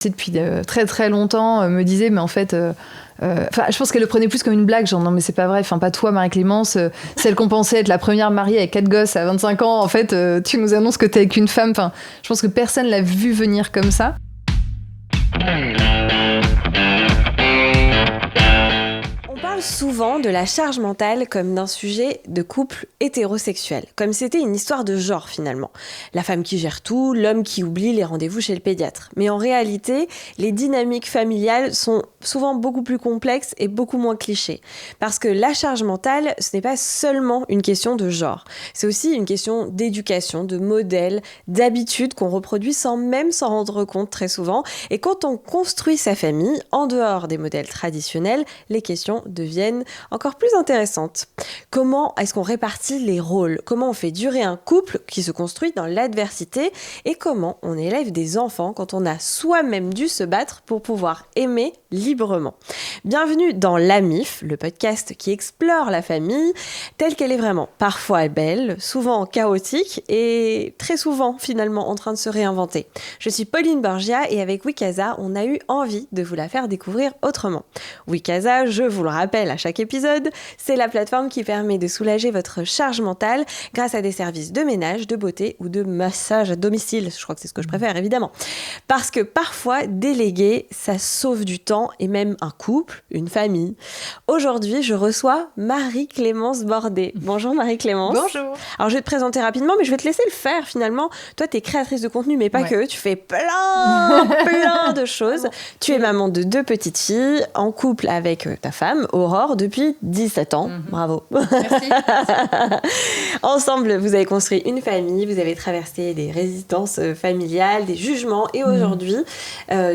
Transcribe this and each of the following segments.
depuis très très longtemps me disait mais en fait je pense qu'elle le prenait plus comme une blague, genre non mais c'est pas vrai, pas toi Marie-Clémence, celle qu'on pensait être la première mariée avec 4 gosses à 25 ans, en fait tu nous annonces que t'es avec une femme, je pense que personne l'a vu venir comme ça. Souvent de la charge mentale comme d'un sujet de couple hétérosexuel, comme c'était une histoire de genre finalement. La femme qui gère tout, l'homme qui oublie les rendez-vous chez le pédiatre. Mais en réalité, les dynamiques familiales sont souvent beaucoup plus complexes et beaucoup moins clichés. Parce que la charge mentale, ce n'est pas seulement une question de genre. C'est aussi une question d'éducation, de modèles, d'habitudes qu'on reproduit sans même s'en rendre compte très souvent. Et quand on construit sa famille, en dehors des modèles traditionnels, les questions deviennent encore plus intéressantes. Comment est-ce qu'on répartit les rôles ? Comment on fait durer un couple qui se construit dans l'adversité ? Et comment on élève des enfants quand on a soi-même dû se battre pour pouvoir aimer librement ? Bienvenue dans l'AMIF, le podcast qui explore la famille telle qu'elle est vraiment. Parfois belle, souvent chaotique et très souvent finalement en train de se réinventer. Je suis Pauline Borgia et avec Wikaza, on a eu envie de vous la faire découvrir autrement. Wikaza, je vous le rappelle à chaque épisode, c'est la plateforme qui permet de soulager votre charge mentale grâce à des services de ménage, de beauté ou de massage à domicile. Je crois que c'est ce que je préfère, évidemment. Parce que parfois, déléguer, ça sauve du temps et même un couple, une famille. Aujourd'hui, je reçois Marie-Clémence Bordet. Bonjour Marie-Clémence. Bonjour. Alors, je vais te présenter rapidement, mais je vais te laisser le faire finalement. Toi, tu es créatrice de contenu, mais pas que. Tu fais plein de choses. Tu es maman de 2 petites filles, en couple avec ta femme, Aurore, depuis 17 ans. Bravo. Merci. Ensemble, vous avez construit une famille, vous avez traversé des résistances familiales, des jugements, et aujourd'hui,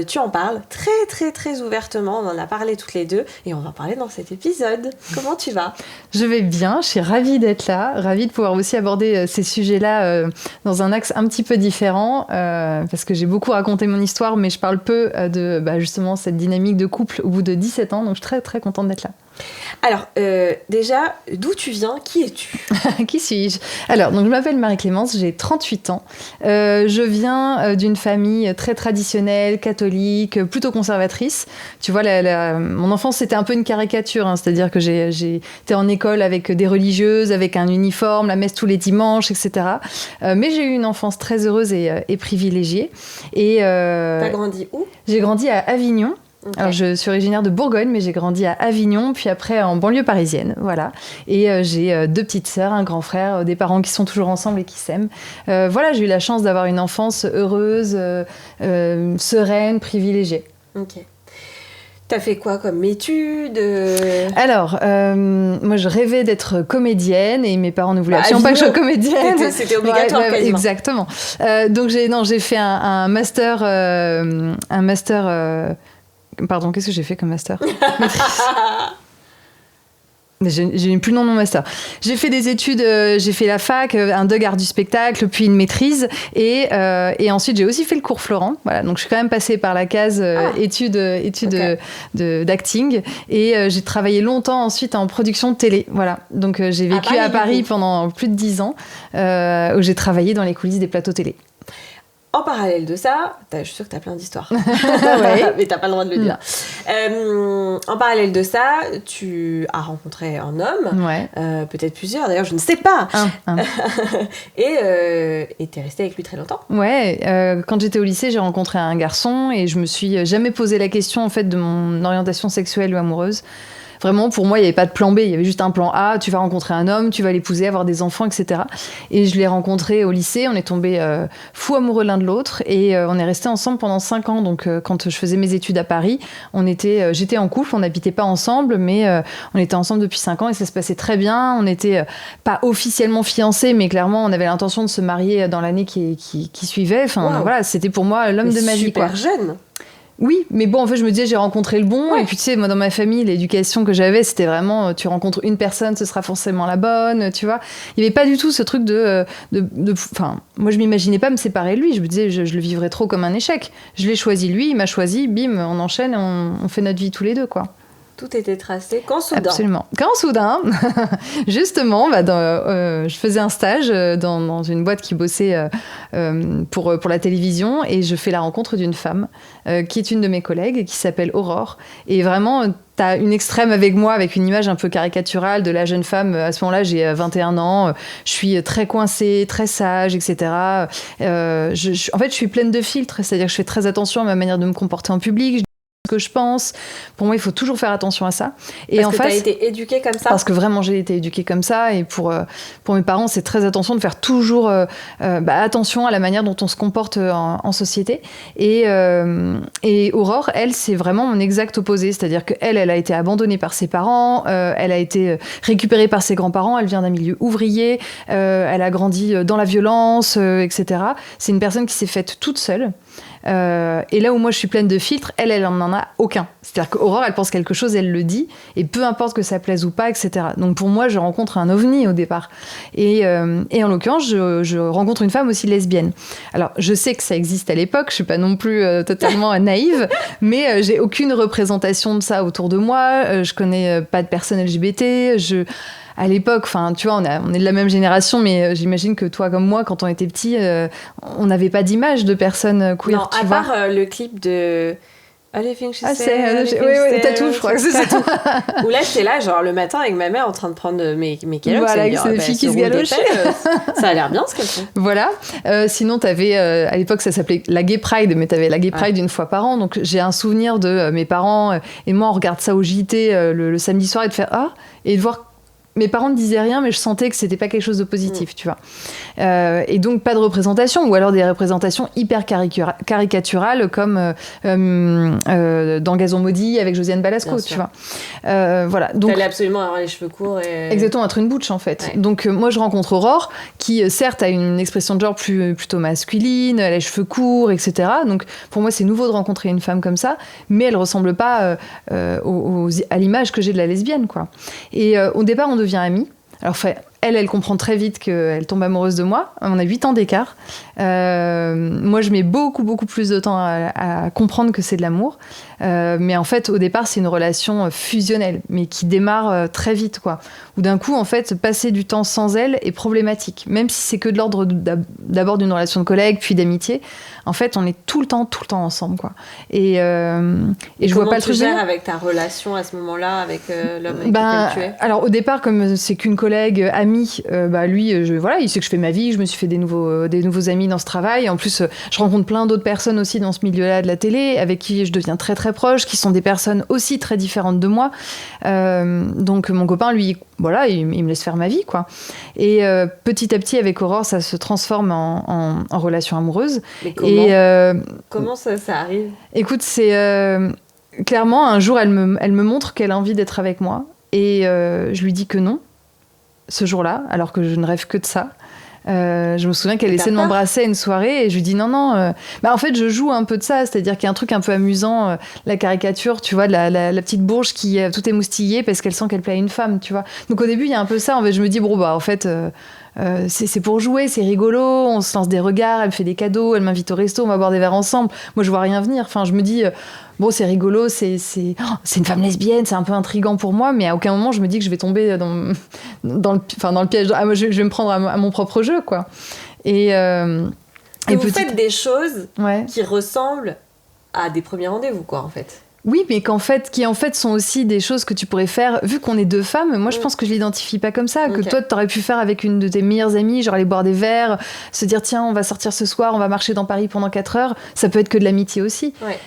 tu en parles très, très, très ouvertement. On en a parlé toutes les deux, et on va en parler dans cet épisode. Comment tu vas ? Je vais bien, je suis ravie d'être là, ravie de pouvoir aussi aborder ces sujets-là dans un axe un petit peu différent, parce que j'ai beaucoup raconté mon histoire, mais je parle peu de justement cette dynamique de couple au bout de 17 ans, donc je suis très, très contente d'être là. Alors, déjà, d'où tu viens ? Qui es-tu ? Qui suis-je ? Alors, donc, je m'appelle Marie-Clémence, j'ai 38 ans. Je viens d'une famille très traditionnelle, catholique, plutôt conservatrice. Tu vois, mon enfance, c'était un peu une caricature, c'est-à-dire que j'ai été en école avec des religieuses, avec un uniforme, la messe tous les dimanches, etc. Mais j'ai eu une enfance très heureuse et privilégiée. T'as grandi où ? J'ai grandi à Avignon. Okay. Alors, je suis originaire de Bourgogne, mais j'ai grandi à Avignon, puis après en banlieue parisienne, voilà. Et j'ai 2 petites sœurs, un grand frère, des parents qui sont toujours ensemble et qui s'aiment. Voilà, j'ai eu la chance d'avoir une enfance heureuse, sereine, privilégiée. Ok. T'as fait quoi comme études ? Alors, moi, je rêvais d'être comédienne et mes parents ne voulaient absolument pas que je sois comédienne. C'était obligatoire, quasiment. Exactement. Donc, j'ai fait un master... Pardon, qu'est-ce que j'ai fait comme master ? J'ai plus le nom de mon master. J'ai fait des études, j'ai fait la fac, un DUG art du spectacle, puis une maîtrise, et ensuite j'ai aussi fait le cours Florent. Voilà, donc je suis quand même passée par la case études okay. d'acting, et j'ai travaillé longtemps ensuite en production de télé. Voilà, donc j'ai vécu à Paris pendant plus de 10 ans, où j'ai travaillé dans les coulisses des plateaux télé. En parallèle de ça, je suis sûre que tu as plein d'histoires, ouais. Mais tu n'as pas le droit de le dire. En parallèle de ça, tu as rencontré un homme, ouais. Peut-être plusieurs, d'ailleurs, je ne sais pas. Et tu es restée avec lui très longtemps. Ouais, quand j'étais au lycée, j'ai rencontré un garçon et je me suis jamais posé la question en fait, de mon orientation sexuelle ou amoureuse. Vraiment, pour moi, il n'y avait pas de plan B, il y avait juste un plan A, tu vas rencontrer un homme, tu vas l'épouser, avoir des enfants, etc. Et je l'ai rencontré au lycée, on est tombés fous amoureux l'un de l'autre, et on est restés ensemble pendant 5 ans. Donc, quand je faisais mes études à Paris, j'étais en couple, on n'habitait pas ensemble, mais on était ensemble depuis 5 ans et ça se passait très bien. On n'était pas officiellement fiancés, mais clairement, on avait l'intention de se marier dans l'année qui suivait. Enfin, voilà, c'était pour moi l'homme de ma vie. Super jeune. Oui, mais bon, en fait, je me disais, j'ai rencontré le bon. Ouais. Et puis, tu sais, moi, dans ma famille, l'éducation que j'avais, c'était vraiment, tu rencontres une personne, ce sera forcément la bonne, tu vois. Il n'y avait pas du tout ce truc enfin, moi, je m'imaginais pas me séparer de lui. Je me disais, je le vivrais trop comme un échec. Je l'ai choisi lui, il m'a choisi, bim, on enchaîne et on fait notre vie tous les deux, quoi. Tout était tracé. Quand soudain. Absolument. Quand soudain, justement, je faisais un stage dans une boîte qui bossait pour la télévision et je fais la rencontre d'une femme qui est une de mes collègues et qui s'appelle Aurore. Et vraiment, t'as une extrême avec moi, avec une image un peu caricaturale de la jeune femme. À ce moment-là, j'ai 21 ans, je suis très coincée, très sage, etc. En fait, je suis pleine de filtres, c'est-à-dire que je fais très attention à ma manière de me comporter en public. Ce que je pense. Pour moi, il faut toujours faire attention à ça. Et parce que tu as été éduquée comme ça. Parce que vraiment, j'ai été éduquée comme ça. Et pour mes parents, c'est très attention de faire toujours attention à la manière dont on se comporte en société. Et Aurore, elle, c'est vraiment mon exact opposé. C'est-à-dire qu'elle, elle a été abandonnée par ses parents. Elle a été récupérée par ses grands-parents. Elle vient d'un milieu ouvrier. Elle a grandi dans la violence, etc. C'est une personne qui s'est faite toute seule. Et là où moi je suis pleine de filtres, elle n'en a aucun. C'est-à-dire qu'Aurore, elle pense quelque chose, elle le dit, et peu importe que ça plaise ou pas, etc. Donc pour moi, je rencontre un ovni au départ. Et en l'occurrence, je rencontre une femme aussi lesbienne. Alors, je sais que ça existe à l'époque, je suis pas non plus totalement naïve, mais j'ai aucune représentation de ça autour de moi. Je connais pas de personnes LGBT. À l'époque, enfin, tu vois, on est de la même génération, mais j'imagine que toi comme moi, quand on était petits, on n'avait pas d'image de personnes queer. Non, à part le clip de Everything She Said. Oui, t'as tout, je crois que c'est ça. Où là, j'étais là, genre le matin avec ma mère en train de prendre mes calottes. Voilà, c'est des filles qui se galochaient. Ça a l'air bien ce qu'elles font. Voilà. Sinon, t'avais, à l'époque, ça s'appelait la Gay Pride, mais t'avais la Gay Pride une fois par an. Donc, j'ai un souvenir de mes parents et moi, on regarde ça au JT le samedi soir et de faire « Ah !» et de voir. Mes parents ne disaient rien, mais je sentais que c'était pas quelque chose de positif, tu vois. Et donc, pas de représentation, ou alors des représentations hyper caricaturales, comme dans Gazon Maudit avec Josiane Balasco, tu vois. Voilà. Donc, t'allais absolument avoir les cheveux courts et... Exactement, être une butch, en fait. Ouais. Donc, moi, je rencontre Aurore, qui, certes, a une expression de genre plutôt masculine, elle a les cheveux courts, etc. Donc, pour moi, c'est nouveau de rencontrer une femme comme ça, mais elle ressemble pas à l'image que j'ai de la lesbienne, quoi. Et au départ, on devient amis. Alors, elle comprend très vite qu'elle tombe amoureuse de moi. On a 8 ans d'écart. Moi, je mets beaucoup, beaucoup plus de temps à comprendre que c'est de l'amour. Mais en fait, au départ, c'est une relation fusionnelle, mais qui démarre très vite, quoi. Où d'un coup, en fait, passer du temps sans elle est problématique. Même si c'est que de l'ordre d'abord d'une relation de collègue, puis d'amitié. En fait, on est tout le temps ensemble, quoi. Et je vois pas le truc. Comment tu gères avec ta relation à ce moment-là avec l'homme avec lequel tu es ? Alors, au départ, comme c'est qu'une collègue, amie, lui, il sait que je fais ma vie, je me suis fait des nouveaux amis dans ce travail. En plus, je rencontre plein d'autres personnes aussi dans ce milieu-là de la télé, avec qui je deviens très très proche, qui sont des personnes aussi très différentes de moi. Donc mon copain, lui, voilà, il me laisse faire ma vie, quoi. Et petit à petit, avec Aurore, ça se transforme en relation amoureuse. Mais comment ça arrive ? Écoute, c'est clairement un jour, elle me montre qu'elle a envie d'être avec moi, et je lui dis que non. Ce jour-là, alors que je ne rêve que de ça. Je me souviens qu'elle essaie de m'embrasser à une soirée et je lui dis non. En fait, je joue un peu de ça, c'est-à-dire qu'il y a un truc un peu amusant, la caricature, tu vois, de la petite bourge qui tout émoustillée parce qu'elle sent qu'elle plaît à une femme, tu vois. Donc au début, il y a un peu ça. En fait, je me dis en fait, c'est pour jouer, c'est rigolo, on se lance des regards, elle me fait des cadeaux, elle m'invite au resto, on va boire des verres ensemble. Moi, je vois rien venir. Enfin, je me dis c'est rigolo, c'est une femme lesbienne, c'est un peu intriguant pour moi, mais à aucun moment je me dis que je vais tomber dans le piège. Moi, je vais me prendre à mon propre jeu, quoi. Et vous faites des choses qui ressemblent à des premiers rendez-vous, quoi, en fait. Oui, mais qui en fait sont aussi des choses que tu pourrais faire, vu qu'on est deux femmes. Moi, je pense que je l'identifie pas comme ça, que toi, t'aurais pu faire avec une de tes meilleures amies, genre aller boire des verres, se dire tiens, on va sortir ce soir, on va marcher dans Paris pendant 4 heures. Ça peut être que de l'amitié aussi. Ouais.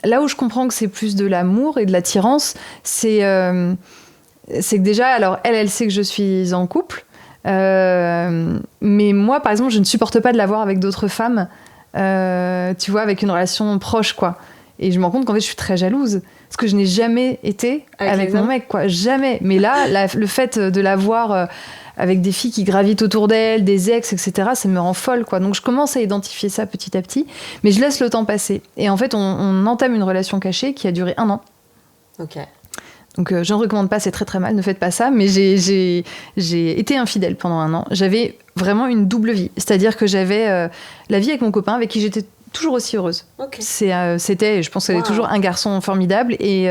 Là où je comprends que c'est plus de l'amour et de l'attirance, c'est que déjà, alors elle sait que je suis en couple, mais moi, par exemple, je ne supporte pas de la voir avec d'autres femmes, tu vois, avec une relation proche, quoi. Et je me rends compte qu'en fait, je suis très jalouse. Parce que je n'ai jamais été avec mon mec, quoi. Jamais. Mais là, le fait de la voir avec des filles qui gravitent autour d'elle, des ex, etc., ça me rend folle, quoi. Donc, je commence à identifier ça petit à petit. Mais je laisse le temps passer. Et en fait, on entame une relation cachée qui a duré 1 an. Ok. Donc, je ne recommande pas, c'est très très mal, ne faites pas ça. Mais j'ai été infidèle pendant 1 an. J'avais vraiment une double vie. C'est-à-dire que j'avais la vie avec mon copain, avec qui j'étais toujours aussi heureuse. Ok. C'était, je pense qu'elle est toujours un garçon formidable et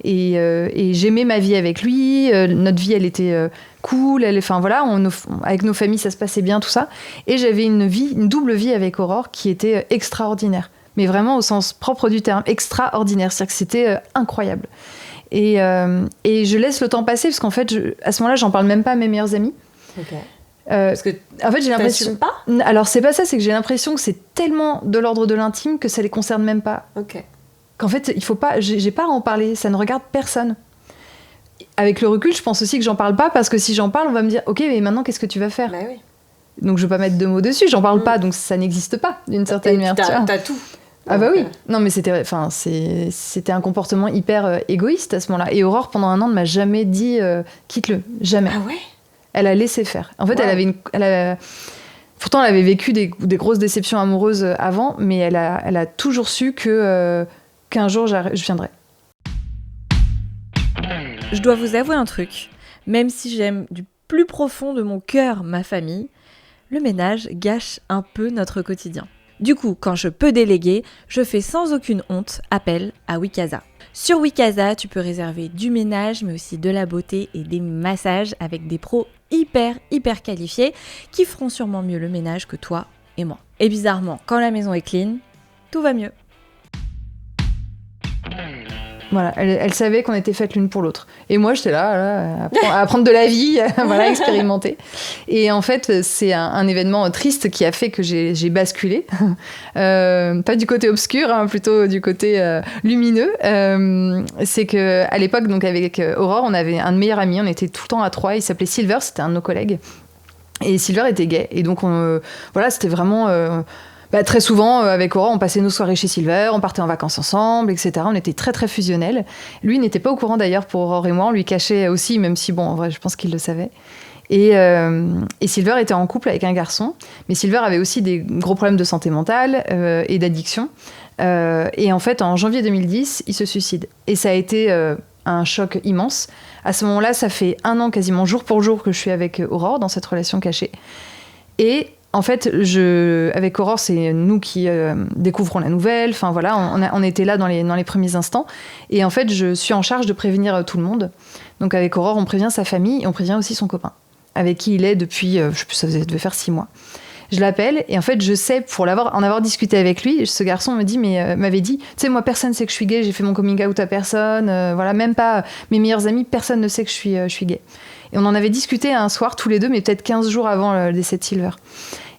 j'aimais ma vie avec lui. Notre vie, elle était cool. Enfin voilà, avec nos familles, ça se passait bien, tout ça. Et j'avais une double vie avec Aurore qui était extraordinaire. Mais vraiment au sens propre du terme, extraordinaire. C'est-à-dire que c'était incroyable. Et je laisse le temps passer parce qu'en fait, à ce moment-là, j'en parle même pas à mes meilleurs amis. Ok. Parce que en fait, j'ai l'impression. Pas. Alors c'est pas ça, c'est que j'ai l'impression que c'est tellement de l'ordre de l'intime que ça les concerne même pas. Ok. Qu'en fait, il faut pas. J'ai pas à en parler. Ça ne regarde personne. Avec le recul, je pense aussi que j'en parle pas parce que si j'en parle, on va me dire, ok, mais maintenant qu'est-ce que tu vas faire ? Bah oui. Donc je vais pas mettre de mots dessus. J'en parle pas, donc ça n'existe pas d'une certaine manière. T'as tout. Ah bah oui. Non mais c'était un comportement hyper égoïste à ce moment-là. Et Aurore pendant 1 an ne m'a jamais dit quitte-le, jamais. Ah ouais. Elle a laissé faire. En fait, pourtant elle avait vécu des grosses déceptions amoureuses avant, mais elle a toujours su qu'un jour je viendrai. Je dois vous avouer un truc. Même si j'aime du plus profond de mon cœur ma famille, le ménage gâche un peu notre quotidien. Du coup, quand je peux déléguer, je fais sans aucune honte appel à Wikasa. Sur Wikasa, tu peux réserver du ménage, mais aussi de la beauté et des massages avec des pros hyper qualifiés qui feront sûrement mieux le ménage que toi et moi. Et bizarrement, quand la maison est clean, tout va mieux. Voilà, elle savait qu'on était faites l'une pour l'autre. Et moi, j'étais là à apprendre de la vie, voilà, expérimenter. Et en fait, c'est un événement triste qui a fait que j'ai basculé. Pas du côté obscur, hein, plutôt du côté lumineux. C'est qu'à l'époque, donc avec Aurore, on avait un meilleur ami, on était tout le temps à 3, il s'appelait Silver, c'était un de nos collègues. Et Silver était gay. Et donc, voilà, c'était vraiment... très souvent, avec Aurore, on passait nos soirées chez Silver, on partait en vacances ensemble, etc. On était très, très fusionnels. Lui n'était pas au courant d'ailleurs pour Aurore et moi. On lui cachait aussi, même si, bon, en vrai, je pense qu'il le savait. Et Silver était en couple avec un garçon. Mais Silver avait aussi des gros problèmes de santé mentale et d'addiction. Et en fait, en janvier 2010, il se suicide. Et ça a été un choc immense. À ce moment-là, ça fait 1 an quasiment jour pour jour que je suis avec Aurore dans cette relation cachée. Et... en fait, avec Aurore, c'est nous qui découvrons la nouvelle. Enfin voilà, on était là dans les premiers instants. Et en fait, je suis en charge de prévenir tout le monde. Donc avec Aurore, on prévient sa famille et on prévient aussi son copain, avec qui il est depuis, je sais plus, ça devait faire 6 mois. Je l'appelle et en fait, je sais, pour en avoir discuté avec lui, ce garçon m'avait dit, tu sais, moi, personne ne sait que je suis gay, j'ai fait mon coming out à personne, voilà, même pas mes meilleurs amis, personne ne sait que je suis gay. Et on en avait discuté un soir tous les deux, mais peut-être 15 jours avant le décès de Silver.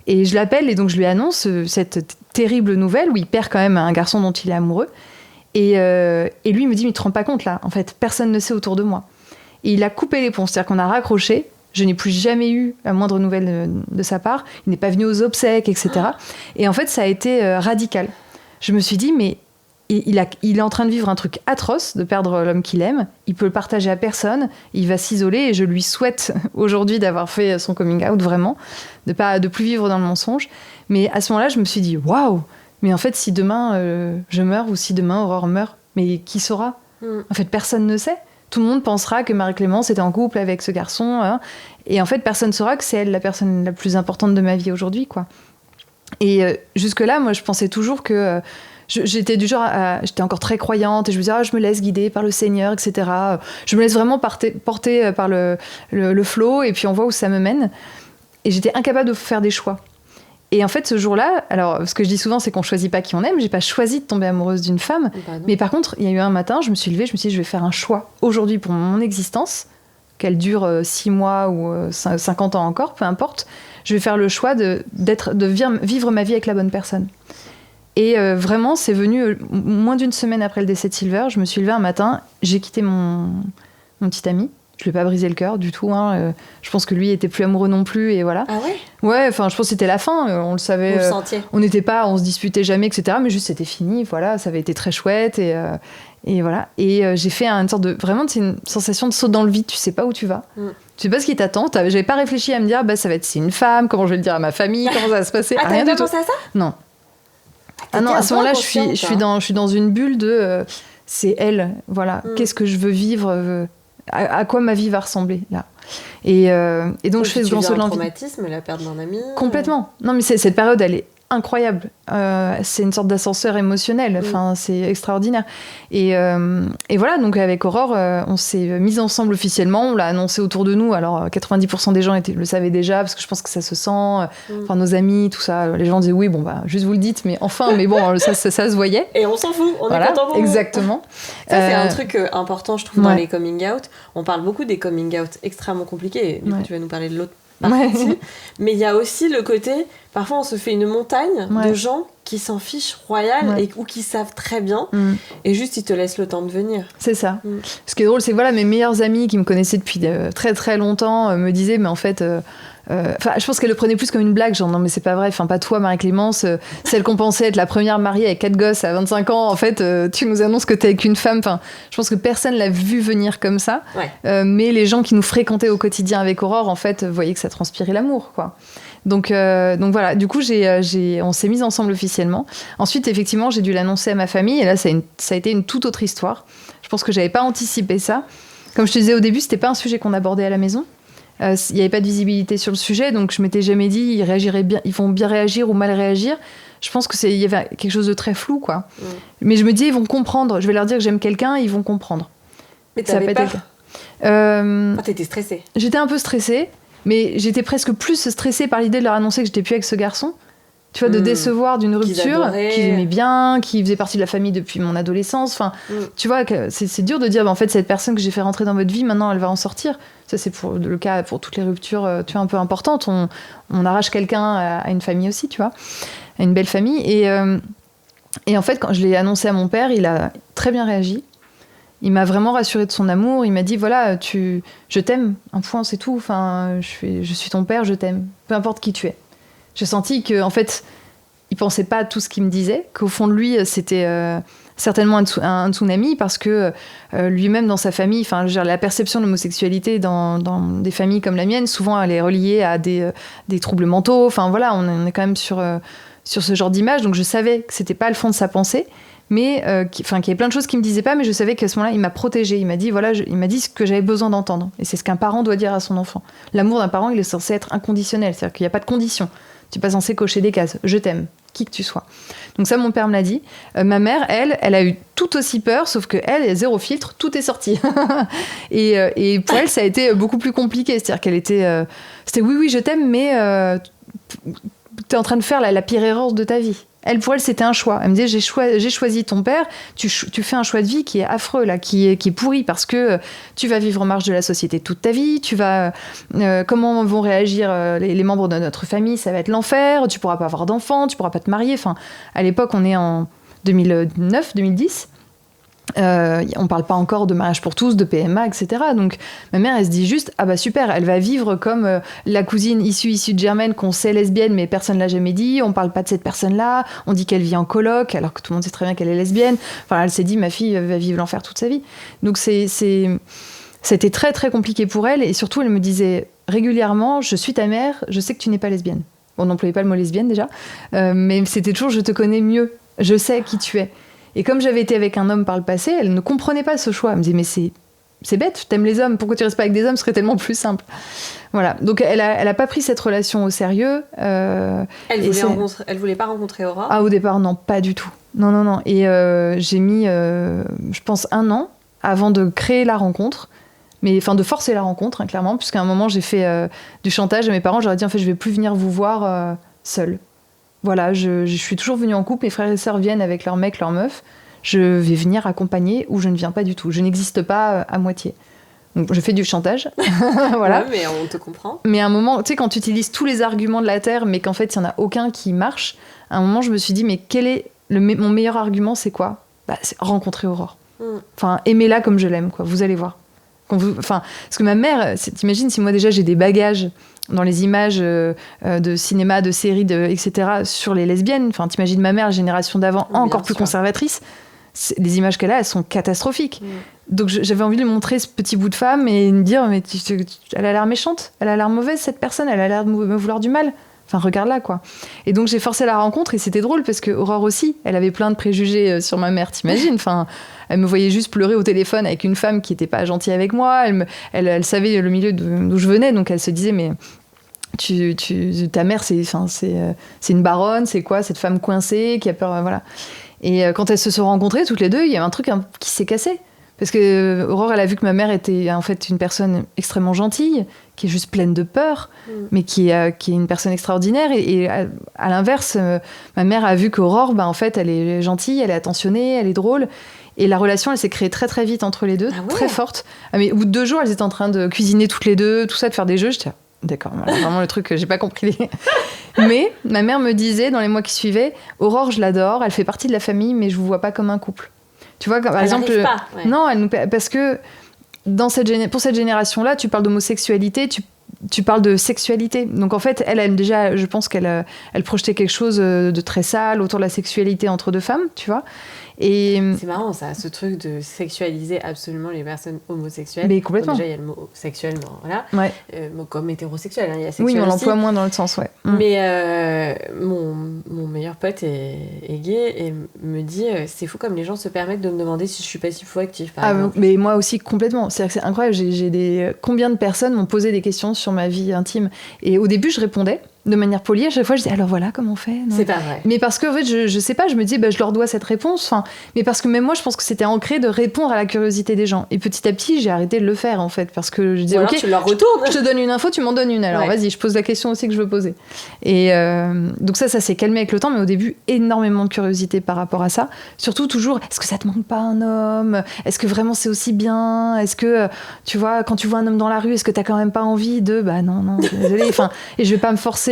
Et je l'appelle et donc je lui annonce cette terrible nouvelle où il perd quand même un garçon dont il est amoureux. Et lui, il me dit, mais tu te rends pas compte là, en fait, personne ne sait autour de moi. Et il a coupé les ponts, c'est-à-dire qu'on a raccroché. Je n'ai plus jamais eu la moindre nouvelle de sa part. Il n'est pas venu aux obsèques, etc. Et en fait, ça a été radical. Je me suis dit, mais il est en train de vivre un truc atroce, de perdre l'homme qu'il aime. Il peut le partager à personne. Il va s'isoler et je lui souhaite aujourd'hui d'avoir fait son coming out, vraiment, de plus vivre dans le mensonge. Mais à ce moment-là, je me suis dit, waouh, mais en fait, si demain je meurs ou si demain Aurore meurt, mais qui saura ? En fait, personne ne sait. Tout le monde pensera que Marie-Clémence était en couple avec ce garçon. Hein, et en fait, personne ne saura que c'est elle la personne la plus importante de ma vie aujourd'hui, quoi. Et jusque-là, moi, je pensais toujours que... j'étais du genre, j'étais encore très croyante et je me disais, je me laisse guider par le Seigneur, etc. Je me laisse vraiment porter par le flow et puis on voit où ça me mène. Et j'étais incapable de faire des choix. Et en fait, ce jour-là, alors ce que je dis souvent, c'est qu'on choisit pas qui on aime. J'ai pas choisi de tomber amoureuse d'une femme. Mais par contre, il y a eu un matin, je me suis levée, je me suis dit, je vais faire un choix aujourd'hui pour mon existence, qu'elle dure 6 mois ou 50 ans encore, peu importe. Je vais faire le choix de vivre ma vie avec la bonne personne. Et vraiment, c'est venu moins d'1 semaine après le décès de Silver. Je me suis levée un matin, j'ai quitté mon petit ami. Je lui ai pas brisé le cœur du tout. Hein. Je pense que lui était plus amoureux non plus et voilà. Ah ouais ? Ouais, enfin, je pense que c'était la fin. On le savait. Vous le sentiez ? On se disputait jamais, etc. Mais juste c'était fini. Voilà, ça avait été très chouette et voilà. Et j'ai fait une sorte de c'est une sensation de saut dans le vide. Tu sais pas où tu vas. Tu sais pas ce qui t'attend. J'avais pas réfléchi à me dire, c'est une femme. Comment je vais le dire à ma famille ? Comment ça va se passer ? Rien du tout. Pensé à ça ? Non. Ah non, à ce moment-là, je suis dans une bulle de c'est elle, voilà. Qu'est-ce que je veux vivre à quoi ma vie va ressembler là. Et donc je fais ce grand saut de l'envie. Le traumatisme, la perte d'un ami. Complètement. Non mais cette période, elle est incroyable. C'est une sorte d'ascenseur émotionnel. Enfin, c'est extraordinaire. Et voilà, donc avec Aurore, on s'est mis ensemble officiellement. On l'a annoncé autour de nous. Alors, 90% des gens le savaient déjà, parce que je pense que ça se sent. Enfin, nos amis, tout ça. Les gens disaient oui, bon, bah, juste vous le dites, mais enfin, mais bon, ça se voyait. Et on s'en fout, on est content pour vous. Exactement. Ça, c'est un truc important, je trouve, dans les coming out. On parle beaucoup des coming out extrêmement compliqués. Et du coup, tu vas nous parler de l'autre. Mais il y a aussi le côté, parfois on se fait une montagne de gens qui s'en fichent royal ou qui savent très bien et juste ils te laissent le temps de venir. C'est ça. Ce qui est drôle, c'est que voilà, mes meilleurs amis qui me connaissaient depuis très très longtemps me disaient mais en fait je pense qu'elle le prenait plus comme une blague, genre non mais c'est pas vrai, enfin pas toi Marie-Clémence, celle qu'on pensait être la première mariée avec 4 gosses à 25 ans, en fait tu nous annonces que t'es avec une femme, enfin je pense que personne l'a vu venir comme ça, mais les gens qui nous fréquentaient au quotidien avec Aurore en fait voyaient que ça transpirait l'amour quoi. Donc voilà, du coup on s'est mis ensemble officiellement. Ensuite effectivement j'ai dû l'annoncer à ma famille et là ça a été une toute autre histoire. Je pense que j'avais pas anticipé ça. Comme je te disais au début, c'était pas un sujet qu'on abordait à la maison. Il n'y avait pas de visibilité sur le sujet, donc je m'étais jamais dit ils vont bien réagir ou mal réagir. Je pense qu'il y avait quelque chose de très flou, quoi. Mais je me dis, ils vont comprendre. Je vais leur dire que j'aime quelqu'un, ils vont comprendre. Mais t'avais peur t'étais stressée. J'étais un peu stressée, mais j'étais presque plus stressée par l'idée de leur annoncer que j'étais plus avec ce garçon. Tu vois, de décevoir d'une rupture qu'ils aimaient bien, qui faisait partie de la famille depuis mon adolescence. Enfin, tu vois, c'est dur de dire, en fait, cette personne que j'ai fait rentrer dans votre vie, maintenant, elle va en sortir. Ça, c'est le cas pour toutes les ruptures, tu vois, un peu importantes. On arrache quelqu'un à une famille aussi, tu vois, à une belle famille. Et en fait, quand je l'ai annoncé à mon père, il a très bien réagi. Il m'a vraiment rassurée de son amour. Il m'a dit, voilà, je t'aime, un point, c'est tout. Enfin, je suis ton père, je t'aime, peu importe qui tu es. J'ai senti qu'en fait, il pensait pas à tout ce qu'il me disait, qu'au fond de lui, c'était certainement un tsunami, parce que lui-même, dans sa famille, la perception de l'homosexualité dans des familles comme la mienne, souvent, elle est reliée à des troubles mentaux. Enfin, voilà, on est quand même sur ce genre d'image. Donc, je savais que c'était pas le fond de sa pensée, mais qu'il y avait plein de choses qu'il me disait pas, mais je savais qu'à ce moment-là, il m'a protégée. Il m'a dit, voilà, il m'a dit ce que j'avais besoin d'entendre. Et c'est ce qu'un parent doit dire à son enfant. L'amour d'un parent, il est censé être inconditionnel, c'est-à-dire qu'il n'y a pas de condition. Tu n'es pas censé cocher des cases. Je t'aime, qui que tu sois. Donc ça, mon père me l'a dit. Ma mère, elle a eu tout aussi peur, sauf qu'elle est zéro filtre, tout est sorti. et pour elle, ça a été beaucoup plus compliqué. C'est-à-dire qu'elle était... c'était oui, je t'aime, mais tu es en train de faire la pire erreur de ta vie. Pour elle, c'était un choix. Elle me disait, j'ai choisi ton père, tu fais un choix de vie qui est affreux, là, qui est pourri, parce que tu vas vivre en marge de la société toute ta vie, comment vont réagir les membres de notre famille, ça va être l'enfer, tu pourras pas avoir d'enfants, tu pourras pas te marier. Enfin, à l'époque, on est en 2009, 2010. On parle pas encore de mariage pour tous, de PMA, etc. Donc ma mère, elle se dit juste, ah bah super, elle va vivre comme la cousine issue de Germaine qu'on sait lesbienne, mais personne l'a jamais dit, on parle pas de cette personne-là, on dit qu'elle vit en coloc, alors que tout le monde sait très bien qu'elle est lesbienne. Enfin, elle s'est dit, ma fille va vivre l'enfer toute sa vie. Donc c'était très très compliqué pour elle, et surtout elle me disait régulièrement, je suis ta mère, je sais que tu n'es pas lesbienne. Bon, on n'employait pas le mot lesbienne déjà, mais c'était toujours, je te connais mieux, je sais qui tu es. Et comme j'avais été avec un homme par le passé, elle ne comprenait pas ce choix. Elle me disait, mais c'est bête, t'aimes les hommes, pourquoi tu restes pas avec des hommes, ce serait tellement plus simple. Voilà, donc elle a pas pris cette relation au sérieux. Elle voulait pas rencontrer Aurore. Ah, au départ, non, pas du tout. Non. Et j'ai mis, je pense, 1 an avant de créer la rencontre. Mais enfin, de forcer la rencontre, hein, clairement, puisqu'à un moment, j'ai fait du chantage à mes parents. J'aurais dit, en fait, je vais plus venir vous voir seule. Voilà, je suis toujours venue en couple, mes frères et sœurs viennent avec leur mec, leur meuf, je vais venir accompagner ou je ne viens pas du tout, je n'existe pas à moitié. Donc je fais du chantage, voilà. Ouais, mais on te comprend. Mais à un moment, tu sais, quand tu utilises tous les arguments de la Terre, mais qu'en fait il n'y en a aucun qui marche, à un moment je me suis dit, mais quel est mon meilleur argument, c'est quoi ? C'est rencontrer Aurore. Enfin, aimez-la comme je l'aime, quoi, vous allez voir. Parce que ma mère, t'imagines si moi déjà j'ai des bagages dans les images de cinéma, de séries, etc. sur les lesbiennes. Enfin, t'imagines ma mère, la génération d'avant, encore plus conservatrice. Les images qu'elle a, elles sont catastrophiques. Donc j'avais envie de lui montrer ce petit bout de femme et me dire, mais elle a l'air méchante, elle a l'air mauvaise cette personne, elle a l'air de me vouloir du mal. Enfin, regarde-la, quoi. Et donc j'ai forcé la rencontre et c'était drôle parce que Aurore aussi, elle avait plein de préjugés sur ma mère, t'imagines ? Enfin, elle me voyait juste pleurer au téléphone avec une femme qui n'était pas gentille avec moi. Elle savait le milieu d'où je venais, donc elle se disait, mais ta mère, c'est une baronne, c'est quoi, cette femme coincée qui a peur, voilà. Et quand elles se sont rencontrées toutes les deux, il y a un truc qui s'est cassé. Parce que Aurore, elle a vu que ma mère était en fait une personne extrêmement gentille, qui est juste pleine de peur, mais qui est une personne extraordinaire. Et à l'inverse, ma mère a vu qu'Aurore, en fait, elle est gentille, elle est attentionnée, elle est drôle. Et la relation, elle s'est créée très très vite entre les deux, très forte. Mais au bout de 2 jours, elles étaient en train de cuisiner toutes les deux, tout ça, de faire des jeux. J'étais d'accord, voilà, vraiment le truc que j'ai pas compris. Mais ma mère me disait dans les mois qui suivaient, Aurore, je l'adore, elle fait partie de la famille, mais je vous vois pas comme un couple. Tu vois, par exemple, pas, ouais. Non, parce que pour cette génération-là, tu parles d'homosexualité, tu parles de sexualité. Donc en fait, elle déjà, je pense qu'elle projetait quelque chose de très sale autour de la sexualité entre 2 femmes, tu vois. Et c'est marrant ça, ce truc de sexualiser absolument les personnes homosexuelles. Mais complètement. Bon, déjà il y a le mot sexuel, voilà. Ouais. Comme hétérosexuel, il y a sexuel oui, mais on aussi. l'emploie moins dans le sens, ouais. Mais mon meilleur pote est gay et me dit c'est fou comme les gens se permettent de me demander si je suis passif ou actif, par exemple. Mais moi aussi complètement. C'est-à-dire que c'est incroyable. Combien de personnes m'ont posé des questions sur ma vie intime. Et au début, je répondais de manière polie. À chaque fois, je disais alors voilà comment on fait. Non. C'est pas vrai. Mais parce que en fait, je sais pas. Je me dis je leur dois cette réponse. Mais parce que même moi, je pense que c'était ancré de répondre à la curiosité des gens. Et petit à petit, j'ai arrêté de le faire en fait parce que je disais ok, tu leur retournes. Je te donne une info, tu m'en donnes une. Alors vas-y, je pose la question aussi que je veux poser. Et donc ça s'est calmé avec le temps. Mais au début, énormément de curiosité par rapport à ça. Surtout toujours, est-ce que ça te manque pas un homme ? Est-ce que vraiment c'est aussi bien ? Est-ce que tu vois quand tu vois un homme dans la rue, est-ce que t'as quand même pas envie de non, désolé. Et je vais pas me forcer.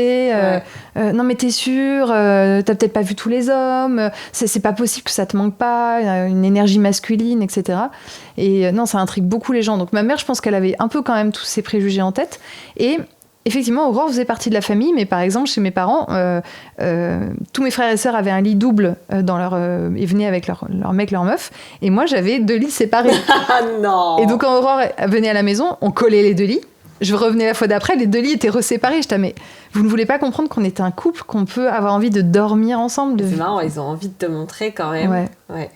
Non mais t'es sûre, t'as peut-être pas vu tous les hommes, c'est pas possible que ça te manque pas, une énergie masculine, etc. Et non, ça intrigue beaucoup les gens. Donc ma mère, je pense qu'elle avait un peu quand même tous ces préjugés en tête. Et effectivement, Aurore faisait partie de la famille, mais par exemple, chez mes parents, tous mes frères et sœurs avaient un lit double ils venaient avec leur mec, leur meuf, et moi j'avais 2 lits séparés. Non. Et donc quand Aurore venait à la maison, on collait les 2 lits. Je revenais la fois d'après, les 2 lits étaient reséparés. Je disais, mais vous ne voulez pas comprendre qu'on est un couple, qu'on peut avoir envie de dormir ensemble. C'est marrant, ils ont envie de te montrer quand même. Ouais.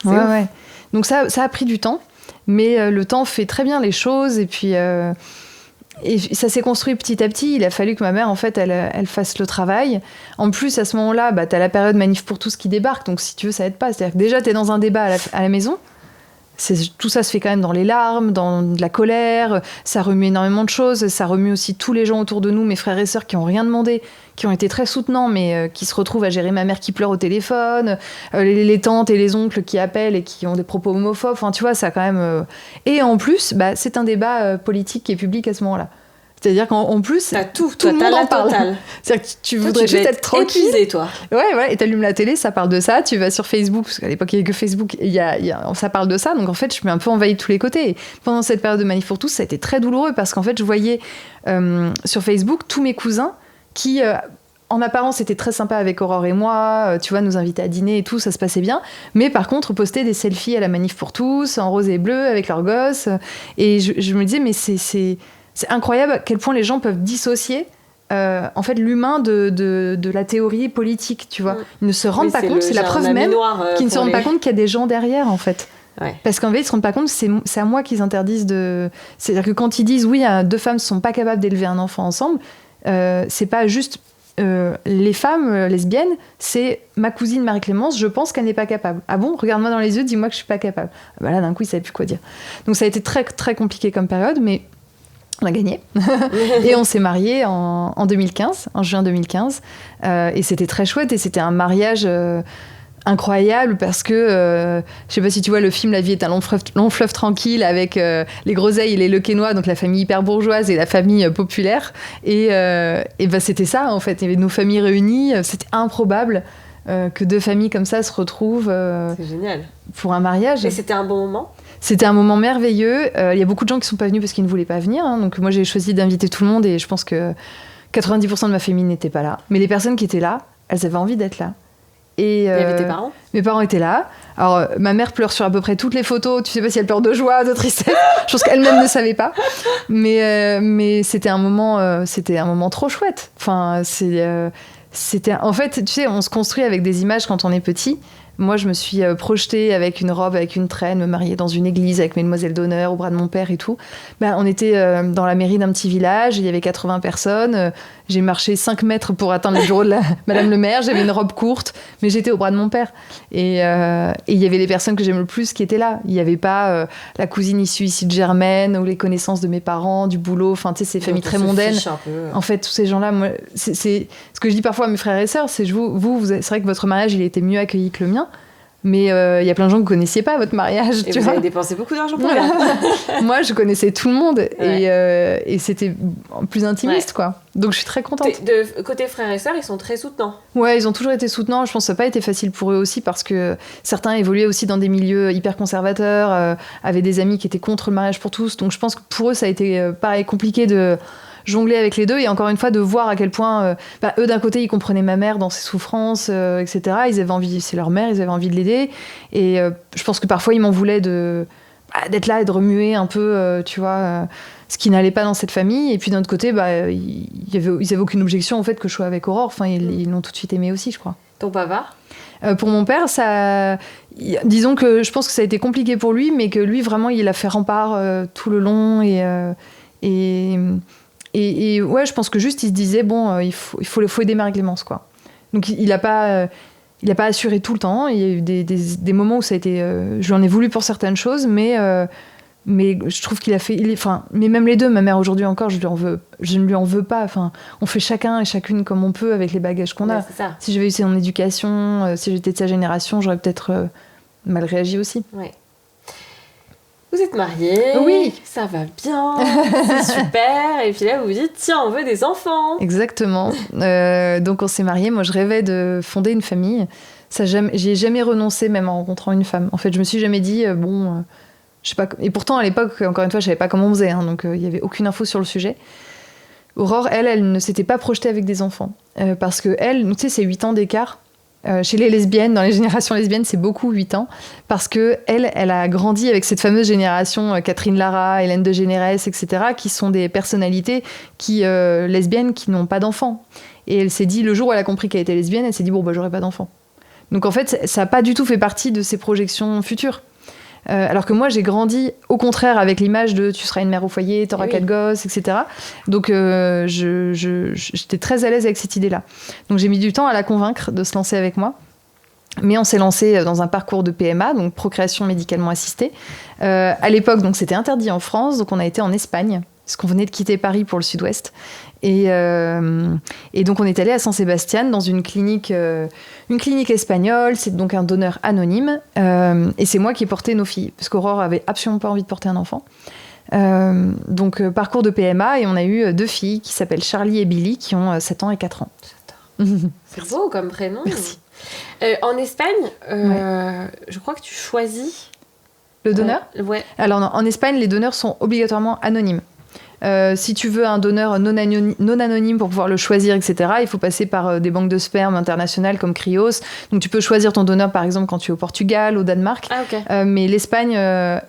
Ouais. Donc ça a pris du temps, mais le temps fait très bien les choses. Et puis et ça s'est construit petit à petit. Il a fallu que ma mère, en fait, elle fasse le travail. En plus, à ce moment-là, t'as la période Manif pour tous qui débarque. Donc si tu veux, ça aide pas. C'est-à-dire que déjà, t'es dans un débat à la maison. Tout ça se fait quand même dans les larmes, dans de la colère, ça remue énormément de choses, ça remue aussi tous les gens autour de nous, mes frères et sœurs qui n'ont rien demandé, qui ont été très soutenants, mais qui se retrouvent à gérer ma mère qui pleure au téléphone, les tantes et les oncles qui appellent et qui ont des propos homophobes, tu vois, ça quand même... Et en plus, c'est un débat politique qui est public à ce moment-là. C'est-à-dire qu'en plus, tout le monde en parle. Totale. C'est-à-dire que tu voudrais juste être tranquille. Épuisé, toi. Ouais, et t'allumes la télé, ça parle de ça. Tu vas sur Facebook, parce qu'à l'époque, il n'y avait que Facebook, ça parle de ça. Donc en fait, je suis un peu envahie de tous les côtés. Et pendant cette période de Manif pour tous, ça a été très douloureux, parce qu'en fait, je voyais sur Facebook tous mes cousins qui... en apparence, c'était très sympa avec Aurore et moi, tu vois, nous inviter à dîner et tout, ça se passait bien. Mais par contre, poster des selfies à la Manif pour tous, en rose et bleu, avec leurs gosses. Et je me disais, mais c'est incroyable à quel point les gens peuvent dissocier en fait l'humain de la théorie politique, tu vois. Ils ne se rendent pas compte, c'est la preuve même qu'ils ne se rendent pas compte qu'il y a des gens derrière, en fait. Ouais. Parce qu'en fait, ils se rendent pas compte, c'est à moi qu'ils interdisent de... C'est-à-dire que quand ils disent, oui, 2 femmes ne sont pas capables d'élever un enfant ensemble, c'est pas juste les femmes lesbiennes, c'est ma cousine Marie-Clémence, je pense qu'elle n'est pas capable. Ah bon, regarde-moi dans les yeux, dis-moi que je suis pas capable. Là, d'un coup, ils savaient plus quoi dire. Donc ça a été très, très compliqué comme période, mais on a gagné. Et on s'est mariés en 2015, en juin 2015. Et c'était très chouette. Et c'était un mariage incroyable parce que, je sais pas si tu vois le film La vie est un long fleuve tranquille avec les Groseilles et les Lequesnois, donc la famille hyper bourgeoise et la famille populaire. Et c'était ça, en fait. Il y avait nos familles réunies. C'était improbable que 2 familles comme ça se retrouvent. C'est génial. Pour un mariage. Et c'était un bon moment ? C'était un moment merveilleux. Il y a beaucoup de gens qui sont pas venus parce qu'ils ne voulaient pas venir. Donc moi, j'ai choisi d'inviter tout le monde et je pense que 90% de ma famille n'était pas là. Mais les personnes qui étaient là, elles avaient envie d'être là. Et, il y avait tes parents ? Mes parents étaient là. Alors, ma mère pleure sur à peu près toutes les photos. Tu sais pas si elle pleure de joie, de tristesse. Je pense qu'elle-même ne savait pas. Mais c'était un moment trop chouette. Enfin, c'était... En fait, tu sais, on se construit avec des images quand on est petit. Moi, je me suis projetée avec une robe, avec une traîne, me marier dans une église avec mes demoiselles d'honneur au bras de mon père et tout. On était dans la mairie d'un petit village, il y avait 80 personnes. J'ai marché 5 mètres pour atteindre le bureau de Madame le maire. J'avais une robe courte, mais j'étais au bras de mon père. Et il y avait les personnes que j'aime le plus qui étaient là. Il n'y avait pas la cousine issue ici de Germaine ou les connaissances de mes parents, du boulot, enfin, tu sais, ces familles très mondaines. En fait, tous ces gens-là, moi, c'est ce que je dis parfois à mes frères et sœurs, c'est c'est vrai que votre mariage, il a été mieux accueilli que le mien. Mais il y a plein de gens que vous connaissiez pas votre mariage. Et vous avez dépensé beaucoup d'argent pour ça. Moi, je connaissais tout le monde et c'était plus intimiste, quoi. Donc, je suis très contente. Côté frères et sœurs, ils sont très soutenants. Ouais, ils ont toujours été soutenants. Je pense que ça n'a pas été facile pour eux aussi parce que certains évoluaient aussi dans des milieux hyper conservateurs, avaient des amis qui étaient contre le mariage pour tous. Donc, je pense que pour eux, ça a été pareil compliqué de jongler avec les deux et encore une fois de voir à quel point eux d'un côté ils comprenaient ma mère dans ses souffrances etc. Ils avaient envie, c'est leur mère, ils avaient envie de l'aider et je pense que parfois ils m'en voulaient d'être là et de remuer un peu tu vois ce qui n'allait pas dans cette famille et puis d'un autre côté ils avaient aucune objection au fait que je sois avec Aurore, enfin ils l'ont tout de suite aimé aussi, je crois. Ton papa pour mon père, disons que je pense que ça a été compliqué pour lui, mais que lui vraiment il a fait rempart tout le long et ouais, je pense que juste il se disait bon, il faut aider Marie-Clémence, quoi. Donc il a pas assuré tout le temps. Il y a eu des moments où ça a été, je lui en ai voulu pour certaines choses, mais je trouve qu'il a fait, mais même les deux, ma mère aujourd'hui encore, je ne lui en veux pas. Enfin, on fait chacun et chacune comme on peut avec les bagages qu'on a. C'est ça. Si j'avais eu son éducation, si j'étais de sa génération, j'aurais peut-être mal réagi aussi. Ouais. Vous êtes mariés, oui, ça va bien, c'est super, et puis là vous vous dites tiens on veut des enfants. Exactement. Donc on s'est mariés. Moi je rêvais de fonder une famille. J'y ai jamais renoncé même en rencontrant une femme. En fait je me suis jamais dit je sais pas. Et pourtant à l'époque encore une fois je savais pas comment on faisait, donc il y avait aucune info sur le sujet. Aurore elle ne s'était pas projetée avec des enfants parce que elle, tu sais, c'est 8 ans d'écart. Chez les lesbiennes, dans les générations lesbiennes, c'est beaucoup 8 ans, parce que elle a grandi avec cette fameuse génération Catherine Lara, Hélène de Généresse, etc., qui sont des personnalités lesbiennes qui n'ont pas d'enfants. Et elle s'est dit, le jour où elle a compris qu'elle était lesbienne, elle s'est dit, j'aurai pas d'enfants. Donc en fait, ça n'a pas du tout fait partie de ses projections futures. Alors que moi, j'ai grandi au contraire avec l'image de tu seras une mère au foyer, tu auras 4 gosses, etc. Donc j'étais très à l'aise avec cette idée-là. Donc j'ai mis du temps à la convaincre de se lancer avec moi. Mais on s'est lancé dans un parcours de PMA, donc procréation médicalement assistée. À l'époque, donc c'était interdit en France, donc on a été en Espagne, parce qu'on venait de quitter Paris pour le Sud-Ouest. Et donc on est allé à Saint-Sébastien dans une clinique espagnole. C'est donc un donneur anonyme et c'est moi qui ai porté nos filles parce qu'Aurore avait absolument pas envie de porter un enfant. Donc parcours de PMA et on a eu 2 filles qui s'appellent Charlie et Billy qui ont 7 ans et 4 ans. J'adore. C'est beau comme prénom. Merci. En Espagne, je crois que tu choisis le donneur. Ouais. Alors en Espagne, les donneurs sont obligatoirement anonymes. Si tu veux un donneur non anonyme pour pouvoir le choisir, etc., il faut passer par des banques de sperme internationales comme Cryos. Donc tu peux choisir ton donneur, par exemple, quand tu es au Portugal, au Danemark. Ah, ok. Mais l'Espagne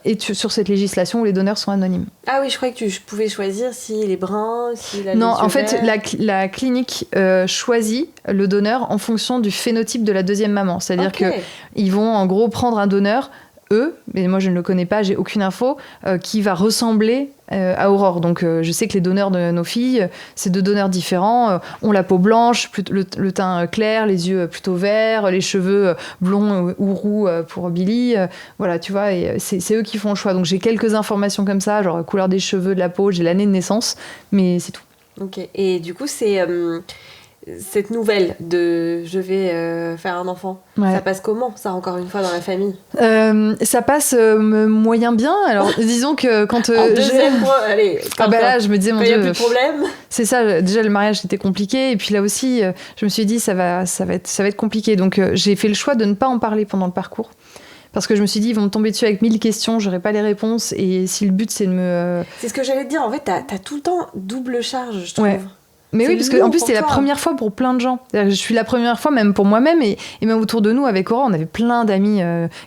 est sur cette législation où les donneurs sont anonymes. Ah oui, je croyais que tu pouvais choisir s'il est brun, s'il a non, les yeux en fait, verts. la clinique choisit le donneur en fonction du phénotype de la deuxième maman. C'est-à-dire qu'ils vont en gros prendre un donneur, mais moi je ne le connais pas, j'ai aucune info, qui va ressembler à Aurore. Donc je sais que les donneurs de nos filles, c'est 2 donneurs différents, ont la peau blanche, le teint clair, les yeux plutôt verts, les cheveux blonds ou roux pour Billy. Voilà, tu vois, et c'est eux qui font le choix. Donc j'ai quelques informations comme ça, genre couleur des cheveux, de la peau, j'ai l'année de naissance, mais c'est tout. Ok, et du coup c'est... cette nouvelle de je vais faire un enfant, ça passe comment, ça, encore une fois, dans la famille? Ça passe moyen bien. Alors, disons que quand en deuxième mois, allez, là, je me disais, mon Dieu, il n'y a plus de problème. C'est ça, déjà, le mariage était compliqué. Et puis là aussi, je me suis dit, ça va être compliqué. Donc, j'ai fait le choix de ne pas en parler pendant le parcours. Parce que je me suis dit, ils vont me tomber dessus avec 1000 questions, j'aurai pas les réponses. Et si le but, c'est de me... C'est ce que j'allais te dire. En fait, t'as tout le temps double charge, je trouve. Ouais. Mais oui, parce qu'en plus, c'est la première fois pour plein de gens. Je suis la première fois, même pour moi-même, et même autour de nous, avec Aurore, on avait plein d'amis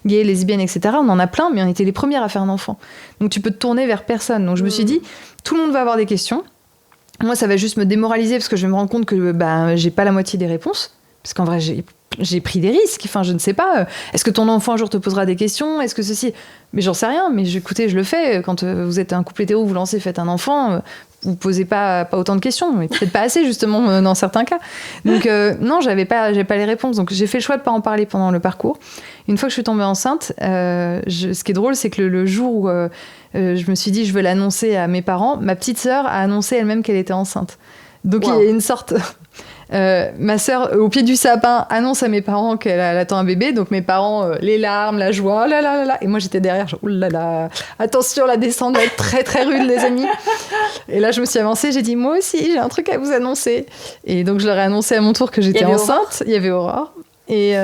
gays, lesbiennes, etc. On en a plein, mais on était les premières à faire un enfant. Donc tu peux te tourner vers personne. Donc je me suis dit, tout le monde va avoir des questions. Moi, ça va juste me démoraliser, parce que je vais me rendre compte que j'ai pas la moitié des réponses. Parce qu'en vrai, j'ai j'ai pris des risques. Enfin, je ne sais pas. Est-ce que ton enfant un jour te posera des questions? Est-ce que ceci? Mais j'en sais rien. Mais écoutez, je le fais. Quand vous êtes un couple hétéro, vous lancez, faites un enfant, vous posez pas autant de questions. Mais peut-être pas assez, justement, dans certains cas. Donc, non, j'avais pas les réponses. Donc, j'ai fait le choix de pas en parler pendant le parcours. Une fois que je suis tombée enceinte, ce qui est drôle, c'est que le jour où je me suis dit, je veux l'annoncer à mes parents, ma petite sœur a annoncé elle-même qu'elle était enceinte. Donc, il y a une sorte... ma sœur, au pied du sapin, annonce à mes parents qu'elle attend un bébé. Donc mes parents, les larmes, la joie, là là là là. Et moi j'étais derrière, genre, oulala, attention, la descente va être très très rude, les amis. Et là je me suis avancée, j'ai dit, moi aussi, j'ai un truc à vous annoncer. Et donc je leur ai annoncé à mon tour que j'étais enceinte. Il y avait Aurore. Et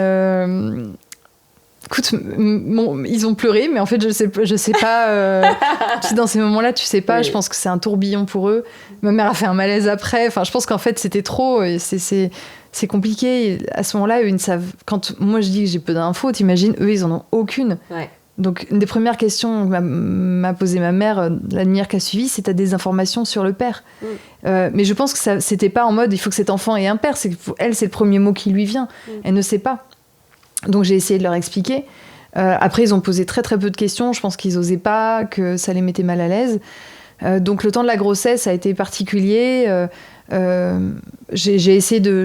écoute, ils ont pleuré, mais en fait, je sais pas. Dans ces moments-là, tu sais pas. Oui. Je pense que c'est un tourbillon pour eux. Ma mère a fait un malaise après. Enfin, je pense qu'en fait, c'était trop. Et c'est compliqué. Et à ce moment-là, eux, ils ne savent. Quand moi je dis que j'ai peu d'infos, t'imagines, eux, ils en ont aucune. Ouais. Donc, une des premières questions que m'a posée ma mère, la lumière qui a suivi, c'est: t'as des informations sur le père? Mais je pense que c'était pas en mode il faut que cet enfant ait un père. C'est que elle, c'est le premier mot qui lui vient. Elle ne sait pas. Donc j'ai essayé de leur expliquer. Après, ils ont posé très très peu de questions. Je pense qu'ils n'osaient pas, que ça les mettait mal à l'aise. Donc le temps de la grossesse a été particulier. J'ai essayé de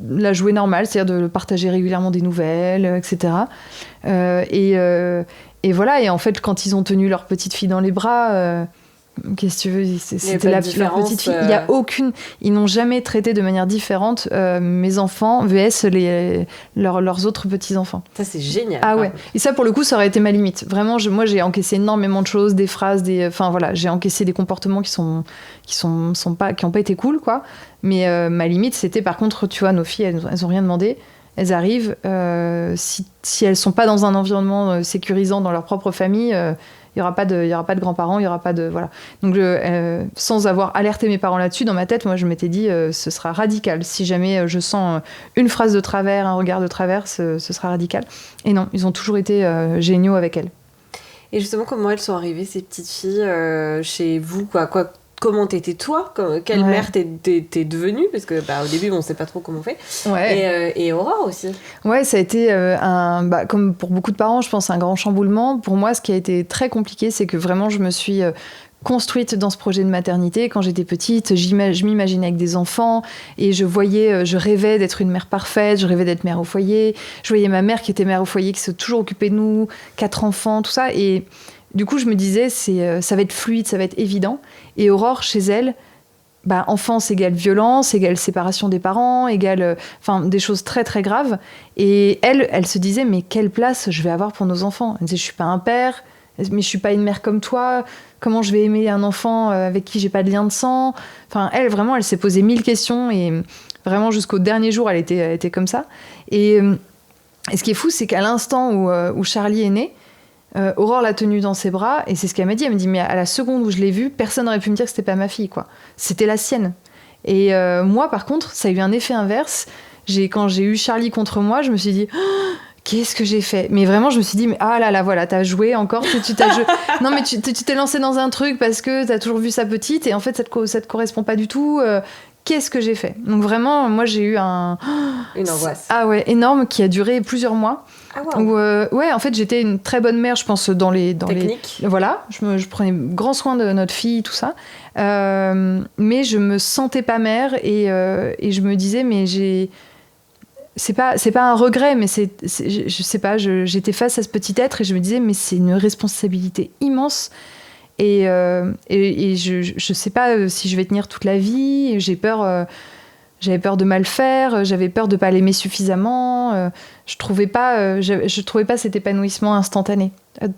la jouer normale, c'est-à-dire de partager régulièrement des nouvelles, etc. Et voilà. Et en fait, quand ils ont tenu leur petite fille dans les bras... qu'est-ce que tu veux, c'était leur petite fille. Il y a aucune. Ils n'ont jamais traité de manière différente mes enfants vs leurs autres petits enfants. Ça c'est génial. Ah ouais. Et ça pour le coup, ça aurait été ma limite. Vraiment, moi j'ai encaissé énormément de choses, des phrases, enfin voilà, j'ai encaissé des comportements qui ont pas été cool quoi. Mais ma limite, c'était par contre, tu vois, nos filles, elles ont rien demandé. Elles arrivent. Si elles sont pas dans un environnement sécurisant dans leur propre famille. Il n'y aura pas de grands-parents, il n'y aura pas de... Voilà. Donc, sans avoir alerté mes parents là-dessus, dans ma tête, moi, je m'étais dit, ce sera radical. Si jamais je sens une phrase de travers, un regard de travers, ce sera radical. Et non, ils ont toujours été géniaux avec elles. Et justement, comment elles sont arrivées, ces petites filles, chez vous, quoi Comment t'étais toi? Quelle mère t'es devenue? Parce que au début, on sait pas trop comment on fait. Ouais. Et Aurore aussi. Ouais, ça a été comme pour beaucoup de parents, je pense, un grand chamboulement. Pour moi, ce qui a été très compliqué, c'est que vraiment, je me suis construite dans ce projet de maternité. Quand j'étais petite, je m'imaginais avec des enfants et je rêvais d'être une mère parfaite, je rêvais d'être mère au foyer. Je voyais ma mère qui était mère au foyer, qui s'est toujours occupée de nous, 4 enfants, tout ça. Et du coup, je me disais, ça va être fluide, ça va être évident. Et Aurore, chez elle, enfance égale violence, égale séparation des parents, égale des choses très très graves. Et elle se disait, mais quelle place je vais avoir pour nos enfants? Elle disait, je suis pas un père, mais je suis pas une mère comme toi. Comment je vais aimer un enfant avec qui j'ai pas de lien de sang? Enfin, elle, vraiment, elle s'est posé 1000 questions et vraiment jusqu'au dernier jour, elle était comme ça. Et ce qui est fou, c'est qu'à l'instant où Charlie est né, Aurore l'a tenue dans ses bras et c'est ce qu'elle m'a dit. Elle me dit, mais à la seconde où je l'ai vue, personne n'aurait pu me dire que c'était pas ma fille, quoi. C'était la sienne. Et moi, par contre, ça a eu un effet inverse. Quand j'ai eu Charlie contre moi, je me suis dit, oh, qu'est-ce que j'ai fait? Mais vraiment, je me suis dit, mais ah là là, voilà, t'as joué encore, tu t'as joué. Non, mais tu t'es lancé dans un truc parce que t'as toujours vu sa petite et en fait, ça te correspond pas du tout. Qu'est-ce que j'ai fait? Donc vraiment, moi, j'ai eu une angoisse. Ah ouais, énorme, qui a duré plusieurs mois. Ah wow. Ouais, en fait, j'étais une très bonne mère, je pense, dans les techniques. Voilà, je prenais grand soin de notre fille, tout ça. Mais je me sentais pas mère et je me disais, mais c'est pas un regret, mais je sais pas, j'étais face à ce petit être et je me disais, mais c'est une responsabilité immense. Et je sais pas si je vais tenir toute la vie. J'avais peur de mal faire, j'avais peur de pas l'aimer suffisamment. Je trouvais pas cet épanouissement instantané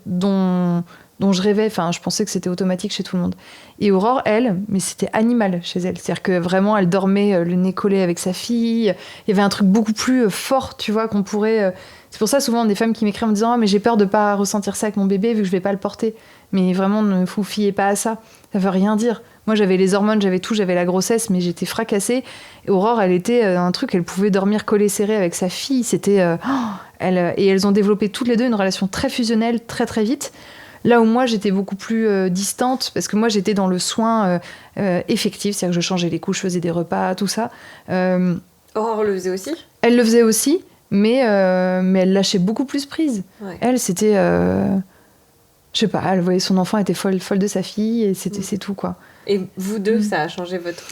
dont je rêvais. Enfin, je pensais que c'était automatique chez tout le monde. Et Aurore, elle, mais c'était animal chez elle. C'est-à-dire que vraiment, elle dormait le nez collé avec sa fille. Il y avait un truc beaucoup plus fort, tu vois, qu'on pourrait... C'est pour ça, souvent, des femmes qui m'écrivent en me disant « Ah, mais j'ai peur de pas ressentir ça avec mon bébé vu que je vais pas le porter. » Mais vraiment, ne vous fiez pas à ça. Ça veut rien dire. Moi, j'avais les hormones, j'avais tout, j'avais la grossesse, mais j'étais fracassée. Et Aurore, elle était un truc, elle pouvait dormir collée serrée avec sa fille. C'était... et elles ont développé toutes les deux une relation très fusionnelle, très très vite. Là où moi, j'étais beaucoup plus distante, parce que moi, j'étais dans le soin effectif, c'est-à-dire que je changeais les couches, je faisais des repas, tout ça. Aurore le faisait aussi? Elle le faisait aussi, mais elle lâchait beaucoup plus prise. Ouais. Elle, c'était... je sais pas, elle voyait son enfant était folle de sa fille, et c'est tout, quoi. Et vous deux, ça a changé votre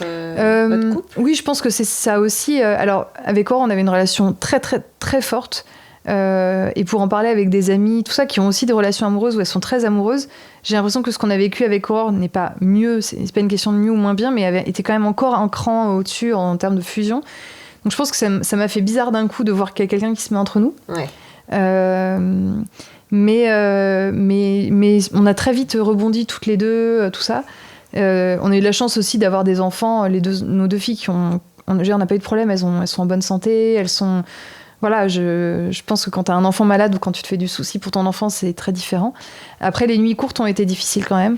couple ? Oui, je pense que c'est ça aussi. Alors, avec Aurore, on avait une relation très, très, très forte. Et pour en parler avec des amis, tout ça, qui ont aussi des relations amoureuses où elles sont très amoureuses, j'ai l'impression que ce qu'on a vécu avec Aurore n'est pas mieux, c'est pas une question de mieux ou moins bien, mais était quand même encore un cran au-dessus en termes de fusion. Donc je pense que ça m'a fait bizarre d'un coup de voir qu'il y a quelqu'un qui se met entre nous. Ouais. Mais on a très vite rebondi toutes les deux, tout ça. On a eu de la chance aussi d'avoir des enfants, nos deux filles on n'a pas eu de problème, elles sont en bonne santé, elles sont... Voilà, je pense que quand tu as un enfant malade ou quand tu te fais du souci pour ton enfant, c'est très différent. Après, les nuits courtes ont été difficiles quand même.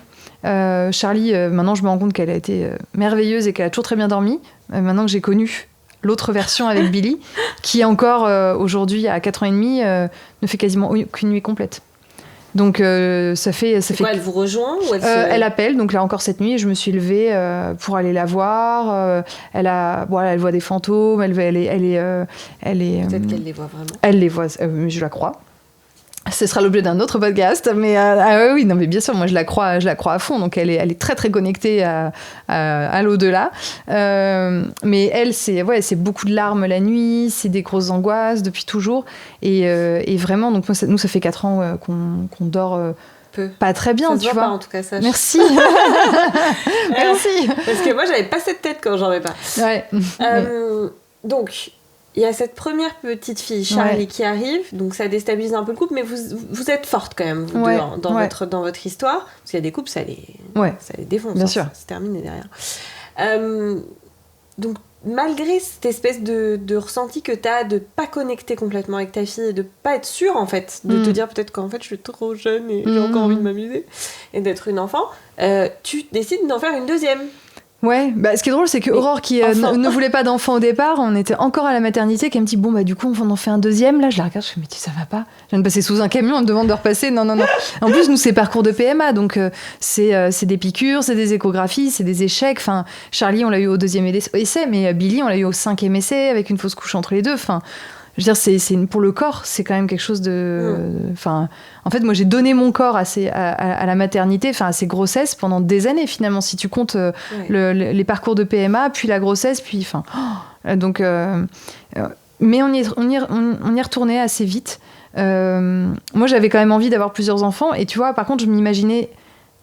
Charlie, maintenant, je me rends compte qu'elle a été merveilleuse et qu'elle a toujours très bien dormi. Maintenant que j'ai connu l'autre version avec Billy, qui encore aujourd'hui, à 4 ans et demi, ne fait quasiment aucune nuit complète. Donc ça fait quoi, elle vous rejoint ou elle appelle, donc là encore cette nuit je me suis levée pour aller la voir. Elle voit des fantômes, elle est peut-être qu'elle les voit vraiment. Elle les voit, je la crois. Ce sera l'objet d'un autre podcast, mais oui, non, mais bien sûr, moi je la crois à fond, donc elle est très très connectée à l'au-delà. Mais elle, c'est beaucoup de larmes la nuit, c'est des grosses angoisses depuis toujours, et vraiment, donc nous ça fait 4 ans qu'on dort pas très bien, ça tu se vois. pas, en tout cas, ça. Merci. Merci. Parce que moi j'avais pas cette tête quand j'en avais pas. Ouais. Donc. Il y a cette première petite fille, Charlie, qui arrive, donc ça déstabilise un peu le couple, mais vous êtes forte quand même, vous deux, dans votre histoire, parce qu'il y a des couples, ça les défonce, bien sûr. C'est terminé derrière. Donc, malgré cette espèce de ressenti que tu as de pas connecter complètement avec ta fille, et de pas être sûre, en fait, de te dire peut-être qu'en fait, je suis trop jeune et j'ai encore envie de m'amuser, et d'être une enfant, tu décides d'en faire une deuxième. Ouais, ce qui est drôle, c'est que Aurore, qui ne voulait pas d'enfant au départ, on était encore à la maternité, qui me dit, du coup, on en fait un deuxième. Là, je la regarde, je me dis, ça va pas. Je viens de passer sous un camion, on me demande de repasser. Non. En plus, nous, c'est parcours de PMA, donc c'est des piqûres, c'est des échographies, c'est des échecs. Enfin, Charlie, on l'a eu au 2e essai, mais Billy, on l'a eu au 5e essai, avec une fausse couche entre les deux. Enfin, je veux dire, pour le corps, c'est quand même quelque chose de... Enfin, en fait, moi, j'ai donné mon corps à la maternité, à ces grossesses pendant des années, finalement, si tu comptes les parcours de PMA, puis la grossesse, puis... donc, mais on y est retourné assez vite. Moi, j'avais quand même envie d'avoir plusieurs enfants, et tu vois, par contre, je m'imaginais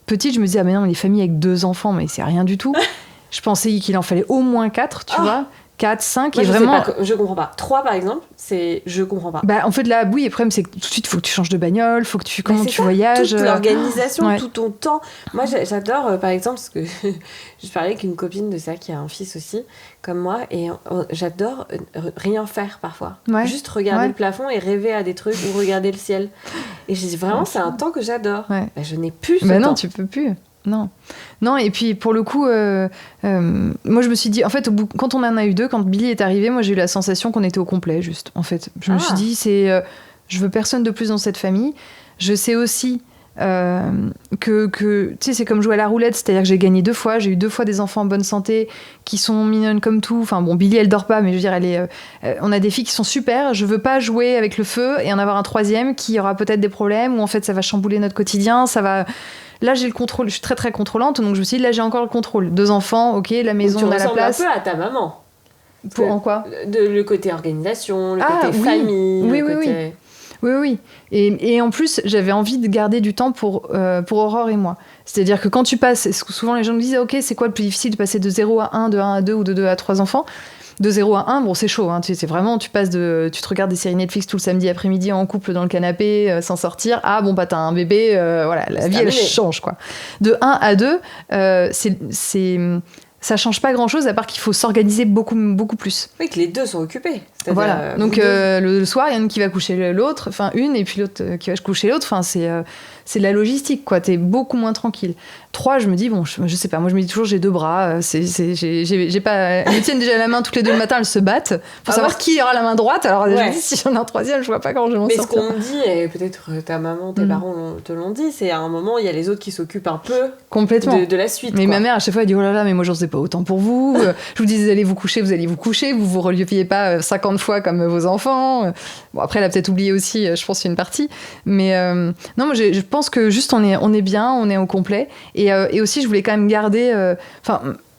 petite, je me disais, mais non, les familles avec 2 enfants, mais c'est rien du tout. Je pensais qu'il en fallait au moins 4, tu vois. 4, 5, moi, et vraiment... je comprends pas. 3, par exemple, je comprends pas. En fait, là, oui, le problème, c'est que tout de suite, il faut que tu changes de bagnole, faut que tu voyages. Toute l'organisation, tout ton temps. Moi, j'adore, par exemple, parce que je parlais avec une copine de ça qui a un fils aussi, comme moi, et j'adore rien faire parfois. Ouais. Juste regarder le plafond et rêver à des trucs ou regarder le ciel. Et j'ai dit, vraiment, c'est un temps que j'adore. Ouais. Je n'ai plus ce temps. Non, tu peux plus. Non, et puis pour le coup, moi je me suis dit, en fait, quand on en a eu 2, quand Billy est arrivé, moi j'ai eu la sensation qu'on était au complet, juste. En fait, je me suis dit, je veux personne de plus dans cette famille. Je sais aussi que tu sais, c'est comme jouer à la roulette, c'est-à-dire que j'ai gagné 2 fois, j'ai eu 2 fois des enfants en bonne santé qui sont mignonnes comme tout. Enfin bon, Billy elle dort pas, mais je veux dire, on a des filles qui sont super. Je veux pas jouer avec le feu et en avoir un 3e qui aura peut-être des problèmes, ou en fait ça va chambouler notre quotidien, ça va. Là, j'ai le contrôle, je suis très très contrôlante, donc je me suis dit, là, j'ai encore le contrôle. 2 enfants, ok, la maison, on a la place. Tu ressembles un peu à ta maman. En quoi ? Le côté organisation, le côté famille. Oui. Et en plus, j'avais envie de garder du temps pour Aurore et moi. C'est-à-dire que quand tu passes, souvent les gens me disent, ok, c'est quoi le plus difficile de passer de 0 à 1, de 1 à 2 ou de 2 à 3 enfants ? De 0 à 1, bon, c'est chaud, hein, c'est vraiment, tu te regardes des séries Netflix tout le samedi après-midi en couple dans le canapé, sans sortir. Ah bon, t'as un bébé, voilà, la vie, elle change, quoi. De 1 à 2, ça change pas grand-chose, à part qu'il faut s'organiser beaucoup, beaucoup plus. Oui, que les 2 sont occupés. Voilà, donc le soir, il y en a une qui va coucher l'autre, enfin une, et puis l'autre qui va coucher l'autre, enfin c'est de la logistique, quoi. T'es beaucoup moins tranquille. 3, je me dis, bon, je sais pas, moi je me dis toujours, j'ai 2 bras, j'ai pas... Elles me tiennent déjà la main toutes les 2 le matin, elles se battent pour savoir qui aura la main droite. Alors je me dis, si j'en ai un 3e, je vois pas quand je vais m'en sortir. Mais ce qu'on dit, et peut-être ta maman, tes parents te l'ont dit, c'est à un moment, il y a les autres qui s'occupent un peu complètement de la suite. Mais quoi. ma mère, à chaque fois, elle dit, oh là là, mais moi j'en sais pas autant pour vous. Je vous dis, vous allez vous coucher, vous vous reliez pas 50 fois comme vos enfants. Bon, après, elle a peut-être oublié aussi, je pense, une partie. Mais non, moi je pense que juste on est bien, on est au complet. Et aussi, je voulais quand même garder...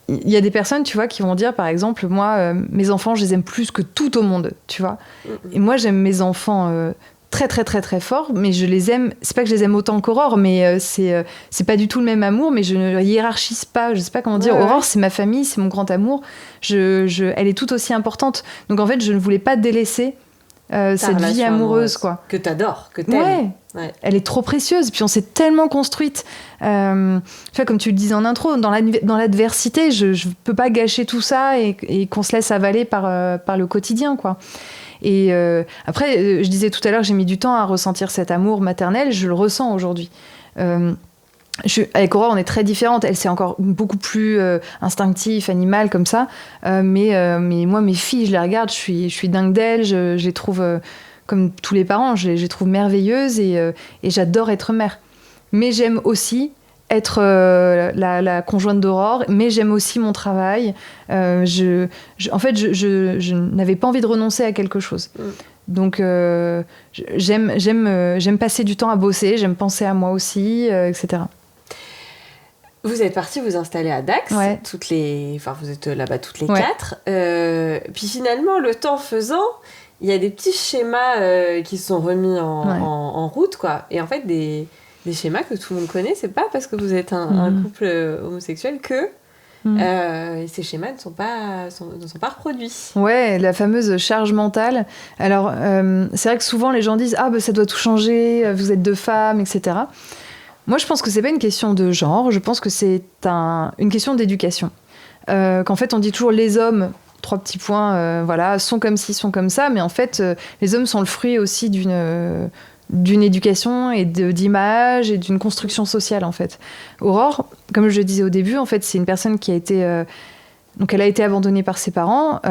il y a des personnes, tu vois, qui vont dire, par exemple, moi, mes enfants, je les aime plus que tout au monde, tu vois. Et moi, j'aime mes enfants très, très, très, très fort, mais je les aime... C'est pas que je les aime autant qu'Aurore, mais c'est pas du tout le même amour, mais je ne hiérarchise pas, je sais pas comment dire. Aurore, c'est ma famille, c'est mon grand amour. Elle est tout aussi importante. Donc, en fait, je ne voulais pas délaisser cette vie amoureuse, quoi. Que t'adores, que t'aimes. Ouais. Elle est trop précieuse, puis on s'est tellement construite. Tu vois, comme tu le disais en intro, dans l'adversité, je peux pas gâcher tout ça et qu'on se laisse avaler par le quotidien, quoi. Et après, je disais tout à l'heure que j'ai mis du temps à ressentir cet amour maternel, je le ressens aujourd'hui. Avec Aurore, on est très différentes. Elle, c'est encore beaucoup plus instinctif, animal, comme ça. Mais moi, mes filles, je les regarde, je suis dingue d'elles. Je les trouve, comme tous les parents, je les trouve merveilleuses et j'adore être mère. Mais j'aime aussi être la conjointe d'Aurore, mais j'aime aussi mon travail. En fait, je n'avais pas envie de renoncer à quelque chose. Donc, j'aime passer du temps à bosser, j'aime penser à moi aussi, etc. Vous êtes partis vous installer à Dax, vous êtes là-bas toutes les 4. Puis finalement, le temps faisant, il y a des petits schémas qui se sont remis en route, quoi. Et en fait, des schémas que tout le monde connaît, c'est pas parce que vous êtes un couple homosexuel que ces schémas ne sont pas reproduits. Ouais, la fameuse charge mentale. Alors, c'est vrai que souvent les gens disent « Ah, ça doit tout changer, vous êtes 2 femmes, etc. » Moi, je pense que c'est pas une question de genre, je pense que c'est une question d'éducation. Qu'en fait, on dit toujours les hommes, 3 petits points, sont comme ci, sont comme ça, mais en fait, les hommes sont le fruit aussi d'une éducation et d'image et d'une construction sociale, en fait. Aurore, comme je le disais au début, en fait, c'est une personne qui a été... Donc elle a été abandonnée par ses parents.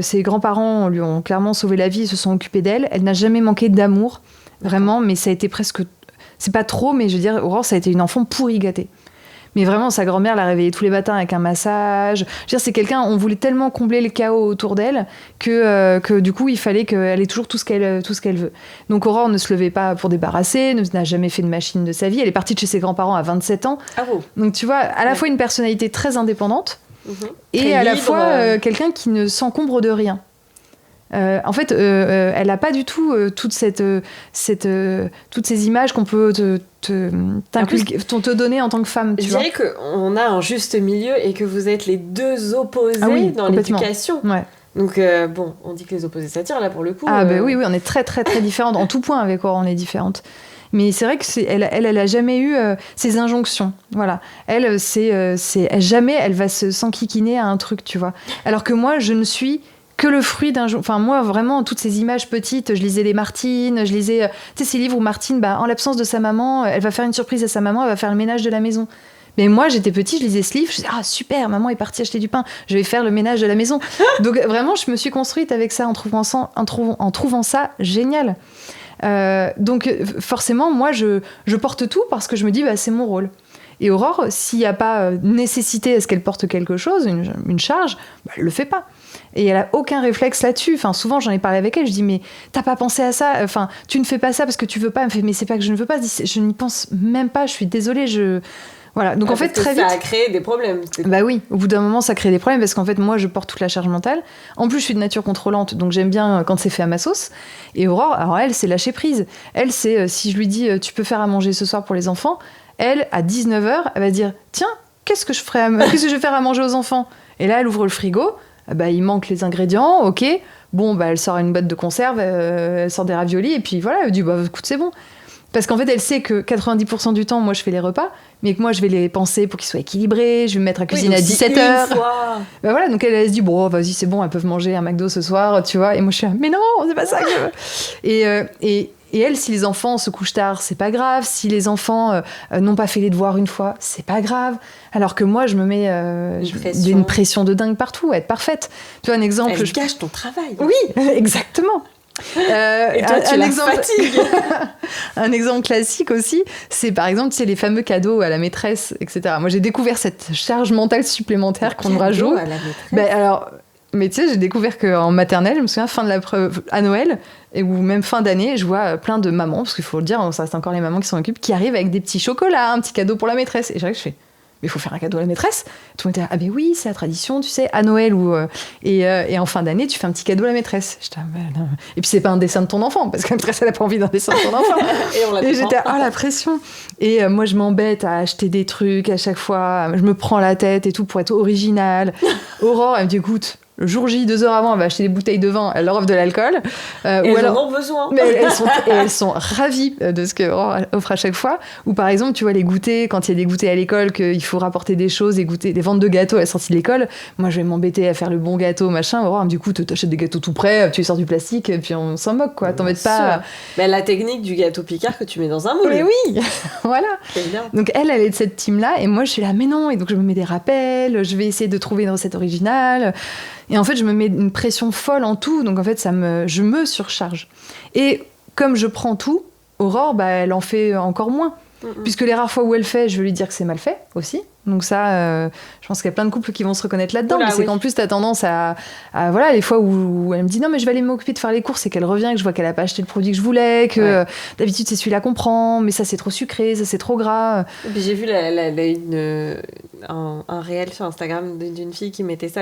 Ses grands-parents lui ont clairement sauvé la vie et se sont occupés d'elle. Elle n'a jamais manqué d'amour, vraiment, mais ça a été presque... C'est pas trop, mais je veux dire, Aurore, ça a été une enfant pourri gâtée. Mais vraiment, sa grand-mère l'a réveillée tous les matins avec un massage. Je veux dire, c'est quelqu'un, on voulait tellement combler le chaos autour d'elle que du coup, il fallait qu'elle ait toujours tout ce qu'elle veut. Donc Aurore ne se levait pas pour débarrasser, n'a jamais fait de machine de sa vie. Elle est partie de chez ses grands-parents à 27 ans. Ah bon. Donc tu vois, à la fois une personnalité très indépendante et très à la libre, fois quelqu'un qui ne s'encombre de rien. En fait, elle n'a pas du tout toutes ces images qu'on peut te donner en tant que femme. Je dirais qu'on a un juste milieu et que vous êtes les 2 opposés dans l'éducation. Ouais. Donc, on dit que les opposés s'attirent, là, pour le coup. Oui, on est très, très, très différentes. En tout point, avec Aurore, on est différentes. Mais c'est vrai que elle a jamais eu ces injonctions. Voilà. Elle, jamais elle va s'enquiquiner à un truc, tu vois. Alors que moi, je ne suis que le fruit d'un... Enfin, moi, vraiment, toutes ces images petites, je lisais les Martine, je lisais... Tu sais, ces livres où Martine, en l'absence de sa maman, elle va faire une surprise à sa maman, elle va faire le ménage de la maison. Mais moi, j'étais petite, je lisais ce livre, je disais « Ah, super, maman est partie acheter du pain, je vais faire le ménage de la maison. » Donc, vraiment, je me suis construite avec ça, en trouvant ça génial. Donc, forcément, moi, je porte tout parce que je me dis « C'est mon rôle. » Et Aurore, s'il n'y a pas nécessité à ce qu'elle porte quelque chose, une charge, elle le fait pas. Et elle a aucun réflexe là-dessus. Enfin, souvent, j'en ai parlé avec elle, je dis, mais t'as pas pensé à ça? Enfin, tu ne fais pas ça parce que tu veux pas. Elle me fait, mais c'est pas que je ne veux pas. Je dis, je n'y pense même pas, je suis désolée, Voilà. Donc en fait, très vite. Ça a créé des problèmes. Bah oui, au bout d'un moment, ça crée des problèmes parce qu'en fait, moi, je porte toute la charge mentale. En plus, je suis de nature contrôlante, donc j'aime bien quand c'est fait à ma sauce. Et Aurore, alors elle, c'est lâcher prise. Elle, c'est si je lui dis, tu peux faire à manger ce soir pour les enfants, elle, à 19h, elle va dire, tiens, qu'est-ce que je vais faire à manger aux enfants? Et là, elle ouvre le frigo. Il manque les ingrédients, ok. Bon, elle sort une boîte de conserve, elle sort des raviolis, et puis voilà, elle dit, écoute, c'est bon. Parce qu'en fait, elle sait que 90% du temps, moi, je fais les repas, mais que moi, je vais les penser pour qu'ils soient équilibrés, je vais me mettre à cuisiner à 17h. Voilà, donc elle se dit, bon, vas-y, c'est bon, elles peuvent manger un McDo ce soir, tu vois. Et moi, je suis là, mais non, c'est pas ça que je veux. Et elle, si les enfants se couchent tard, c'est pas grave. Si les enfants n'ont pas fait les devoirs une fois, c'est pas grave. Alors que moi, je me mets une pression de dingue partout, à être parfaite. Tu vois, un exemple... Elle gâche ton travail. Oui, exactement. Et toi, tu la fatigues. Un exemple classique aussi, c'est par exemple, tu sais, les fameux cadeaux à la maîtresse, etc. Moi, j'ai découvert cette charge mentale supplémentaire qu'on me rajoute. Mais tu sais, j'ai découvert qu'en maternelle, je me souviens, fin de la preuve, à Noël, ou même fin d'année, je vois plein de mamans, parce qu'il faut le dire, ça reste encore les mamans qui s'en occupent, qui arrivent avec des petits chocolats, un petit cadeau pour la maîtresse. Et je fais, mais il faut faire un cadeau à la maîtresse. Tout le monde était là, ah ben oui, c'est la tradition, tu sais, à Noël et en fin d'année, tu fais un petit cadeau à la maîtresse. Et puis c'est pas un dessin de ton enfant, parce que la maîtresse, elle a pas envie d'un dessin de ton enfant. et j'étais, la pression. Et moi, je m'embête à acheter des trucs à chaque fois. Je me prends la tête et tout pour être originale. Aurore, elle me dit, écoute, le jour J, 2 heures avant, elle va acheter des bouteilles de vin, elle leur offre de l'alcool. Elles en ont besoin. Mais elles sont ravies de ce qu'Aurore offre à chaque fois. Ou par exemple, tu vois, les goûters, quand il y a des goûters à l'école, qu'il faut rapporter des choses, des ventes de gâteaux à la sortie de l'école, moi je vais m'embêter à faire le bon gâteau, machin. Aurore, du coup, t'achètes des gâteaux tout prêts, tu les sors du plastique, et puis on s'en moque, quoi. T'embêtes pas. Mais la technique du gâteau Picard que tu mets dans un moule. Mais oui, voilà. C'est bien. Donc elle est de cette team-là, et moi je suis là, mais non. Et donc je me mets des rappels, je vais essayer de trouver une recette originale. Et en fait, je me mets une pression folle en tout, donc en fait, je me surcharge. Et comme je prends tout, Aurore, elle en fait encore moins. Puisque les rares fois où elle fait, je vais lui dire que c'est mal fait aussi. Donc ça, je pense qu'il y a plein de couples qui vont se reconnaître là-dedans. Mais c'est qu'en plus, t'as tendance à voilà, les fois où elle me dit non, mais je vais aller m'occuper de faire les courses et qu'elle revient, que je vois qu'elle a pas acheté le produit que je voulais, que d'habitude c'est celui-là qu'on prend, mais ça c'est trop sucré, ça c'est trop gras. Et puis j'ai vu un réel sur Instagram d'une fille qui mettait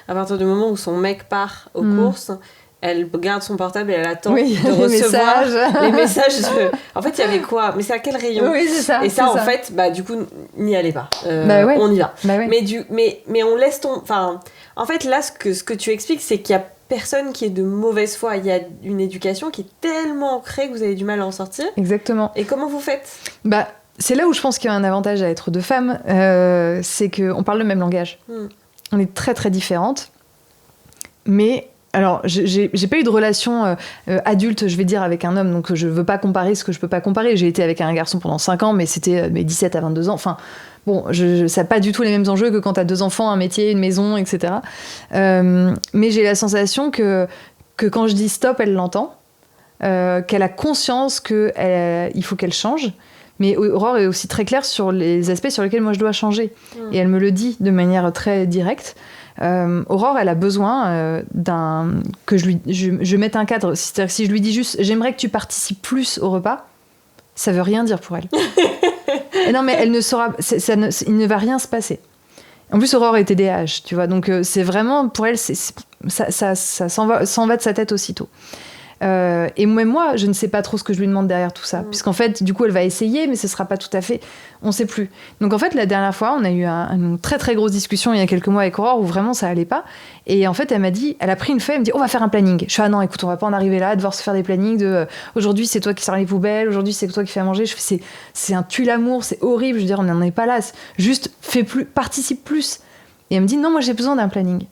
à partir du moment où son mec part aux courses, elle garde son portable et elle attend de recevoir les messages. En fait, il y avait quoi? Mais c'est à quel rayon? Oui, c'est ça. Et ça, en fait, du coup, n'y allez pas. On y va. Mais on laisse ton... Enfin, en fait, là, ce que tu expliques, c'est qu'il y a personne qui est de mauvaise foi. Il y a une éducation qui est tellement ancrée que vous avez du mal à en sortir. Exactement. Et comment vous faites? C'est là où je pense qu'il y a un avantage à être deux femmes. C'est qu'on parle le même langage. On est très, très différentes. Mais... Alors, j'ai pas eu de relation adulte, je vais dire, avec un homme, donc je veux pas comparer ce que je peux pas comparer. J'ai été avec un garçon pendant 5 ans, mais c'était mes 17 à 22 ans. Enfin, bon, ça n'a pas du tout les mêmes enjeux que quand t'as 2 enfants, un métier, une maison, etc. Mais j'ai la sensation que quand je dis stop, elle l'entend, qu'elle a conscience qu'il faut qu'elle change. Mais Aurore est aussi très claire sur les aspects sur lesquels moi je dois changer. Et elle me le dit de manière très directe. Aurore, elle a besoin que je mette un cadre. C'est-à-dire que si je lui dis juste j'aimerais que tu participes plus au repas, ça veut rien dire pour elle. Et non, mais elle ne saura, il ne va rien se passer. En plus, Aurore est TDAH, tu vois, donc c'est vraiment pour elle, ça s'en va de sa tête aussitôt. Et même moi, je ne sais pas trop ce que je lui demande derrière tout ça, puisqu'en fait, du coup, elle va essayer, mais ce sera pas tout à fait, on sait plus. Donc en fait, la dernière fois, on a eu une très très grosse discussion il y a quelques mois avec Aurore où vraiment ça allait pas. Et en fait, elle a pris une feuille, elle me dit on va faire un planning. Je fais non, écoute, on va pas en arriver là, à devoir se faire des plannings de aujourd'hui c'est toi qui sors les poubelles, aujourd'hui c'est toi qui fais à manger. Je fais c'est un tue l'amour, c'est horrible. Je veux dire, on n'en est pas là. Juste fais plus, participe plus. Et elle me dit non, moi j'ai besoin d'un planning.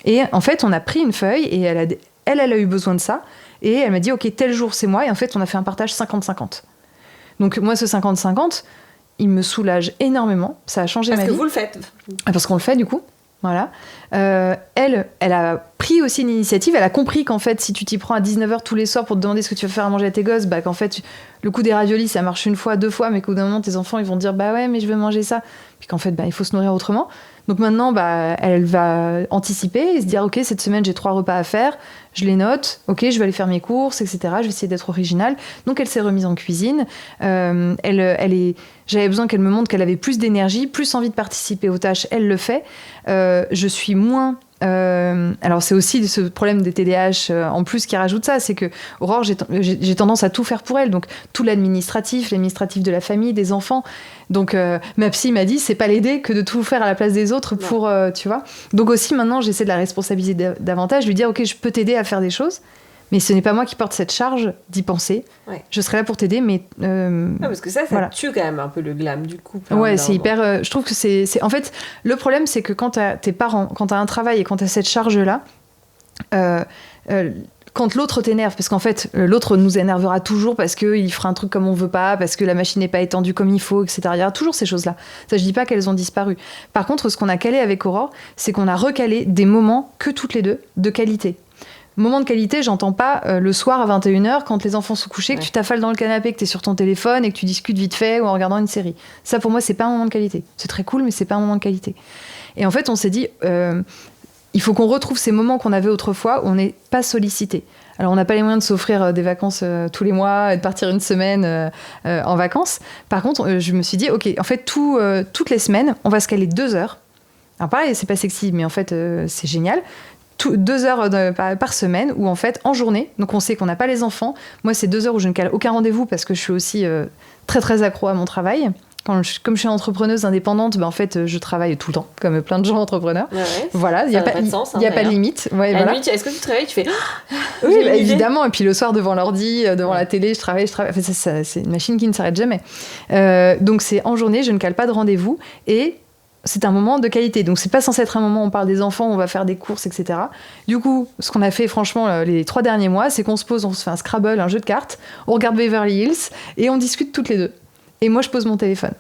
Et en fait, on a pris une feuille et elle a eu besoin de ça. Et elle m'a dit, ok, tel jour, c'est moi. Et en fait, on a fait un partage 50-50. Donc, moi, ce 50-50, il me soulage énormément. Ça a changé ma vie. Parce que vous le faites. Parce qu'on le fait, du coup. Voilà. Elle a pris aussi une initiative. Elle a compris qu'en fait, si tu t'y prends à 19h tous les soirs pour te demander ce que tu vas faire à manger à tes gosses, qu'en fait, le coup des raviolis, ça marche 1 fois, 2 fois, mais qu'au bout d'un moment, tes enfants, ils vont dire, ouais, mais je veux manger ça. Puis qu'en fait, il faut se nourrir autrement. Donc maintenant, elle va anticiper et se dire, ok, cette semaine, j'ai 3 repas à faire, je les note, ok, je vais aller faire mes courses, etc. Je vais essayer d'être originale. Donc elle s'est remise en cuisine. J'avais besoin qu'elle me montre qu'elle avait plus d'énergie, plus envie de participer aux tâches. Elle le fait. Je suis moins... alors c'est aussi ce problème des TDAH en plus qui rajoute ça, c'est que Aurore, j'ai tendance à tout faire pour elle, donc tout l'administratif de la famille, des enfants. Donc ma psy m'a dit c'est pas l'aider que de tout faire à la place des autres pour tu vois. Donc aussi maintenant j'essaie de la responsabiliser davantage, lui dire ok, je peux t'aider à faire des choses, mais ce n'est pas moi qui porte cette charge d'y penser. Ouais. Je serai là pour t'aider, mais parce que ça tue quand même un peu le glam du couple. Ouais, c'est hyper. Je trouve que c'est. En fait, le problème, c'est que quand t'as tes parents, quand t'as un travail et quand t'as cette charge-là, quand l'autre t'énerve, parce qu'en fait, l'autre nous énervera toujours parce qu'il fera un truc comme on veut pas, parce que la machine n'est pas étendue comme il faut, etc. Il y aura toujours ces choses-là. Ça, je dis pas qu'elles ont disparu. Par contre, ce qu'on a calé avec Aurore, c'est qu'on a recalé des moments que toutes les deux, de qualité. Moment de qualité, j'entends pas le soir à 21h, quand les enfants sont couchés, que tu t'affales dans le canapé, que t'es sur ton téléphone et que tu discutes vite fait ou en regardant une série. Ça, pour moi, c'est pas un moment de qualité. C'est très cool, mais c'est pas un moment de qualité. Et en fait, on s'est dit... il faut qu'on retrouve ces moments qu'on avait autrefois où on n'est pas sollicité. Alors, on n'a pas les moyens de s'offrir des vacances tous les mois et de partir une semaine en vacances. Par contre, je me suis dit, OK, en fait, toutes les semaines, on va se caler 2 heures. Alors, pareil, c'est pas sexy, mais en fait, c'est génial. 2 heures par semaine où, en fait, en journée, donc on sait qu'on n'a pas les enfants. Moi, c'est 2 heures où je ne cale aucun rendez-vous parce que je suis aussi très, très accro à mon travail. Comme je suis entrepreneuse indépendante, en fait, je travaille tout le temps, comme plein de gens entrepreneurs. Ouais, voilà, il n'y a pas de limite. Ouais, la nuit, est-ce que tu travailles, tu fais... Oui, évidemment. Et puis le soir, devant l'ordi, devant la télé, je travaille. Enfin, c'est une machine qui ne s'arrête jamais. Donc, c'est en journée, je ne cale pas de rendez-vous. Et c'est un moment de qualité. Donc, c'est pas censé être un moment où on parle des enfants, on va faire des courses, etc. Du coup, ce qu'on a fait, franchement, les 3 derniers mois, c'est qu'on se pose, on se fait un Scrabble, un jeu de cartes, on regarde Beverly Hills et on discute toutes les deux. Et moi, je pose mon téléphone.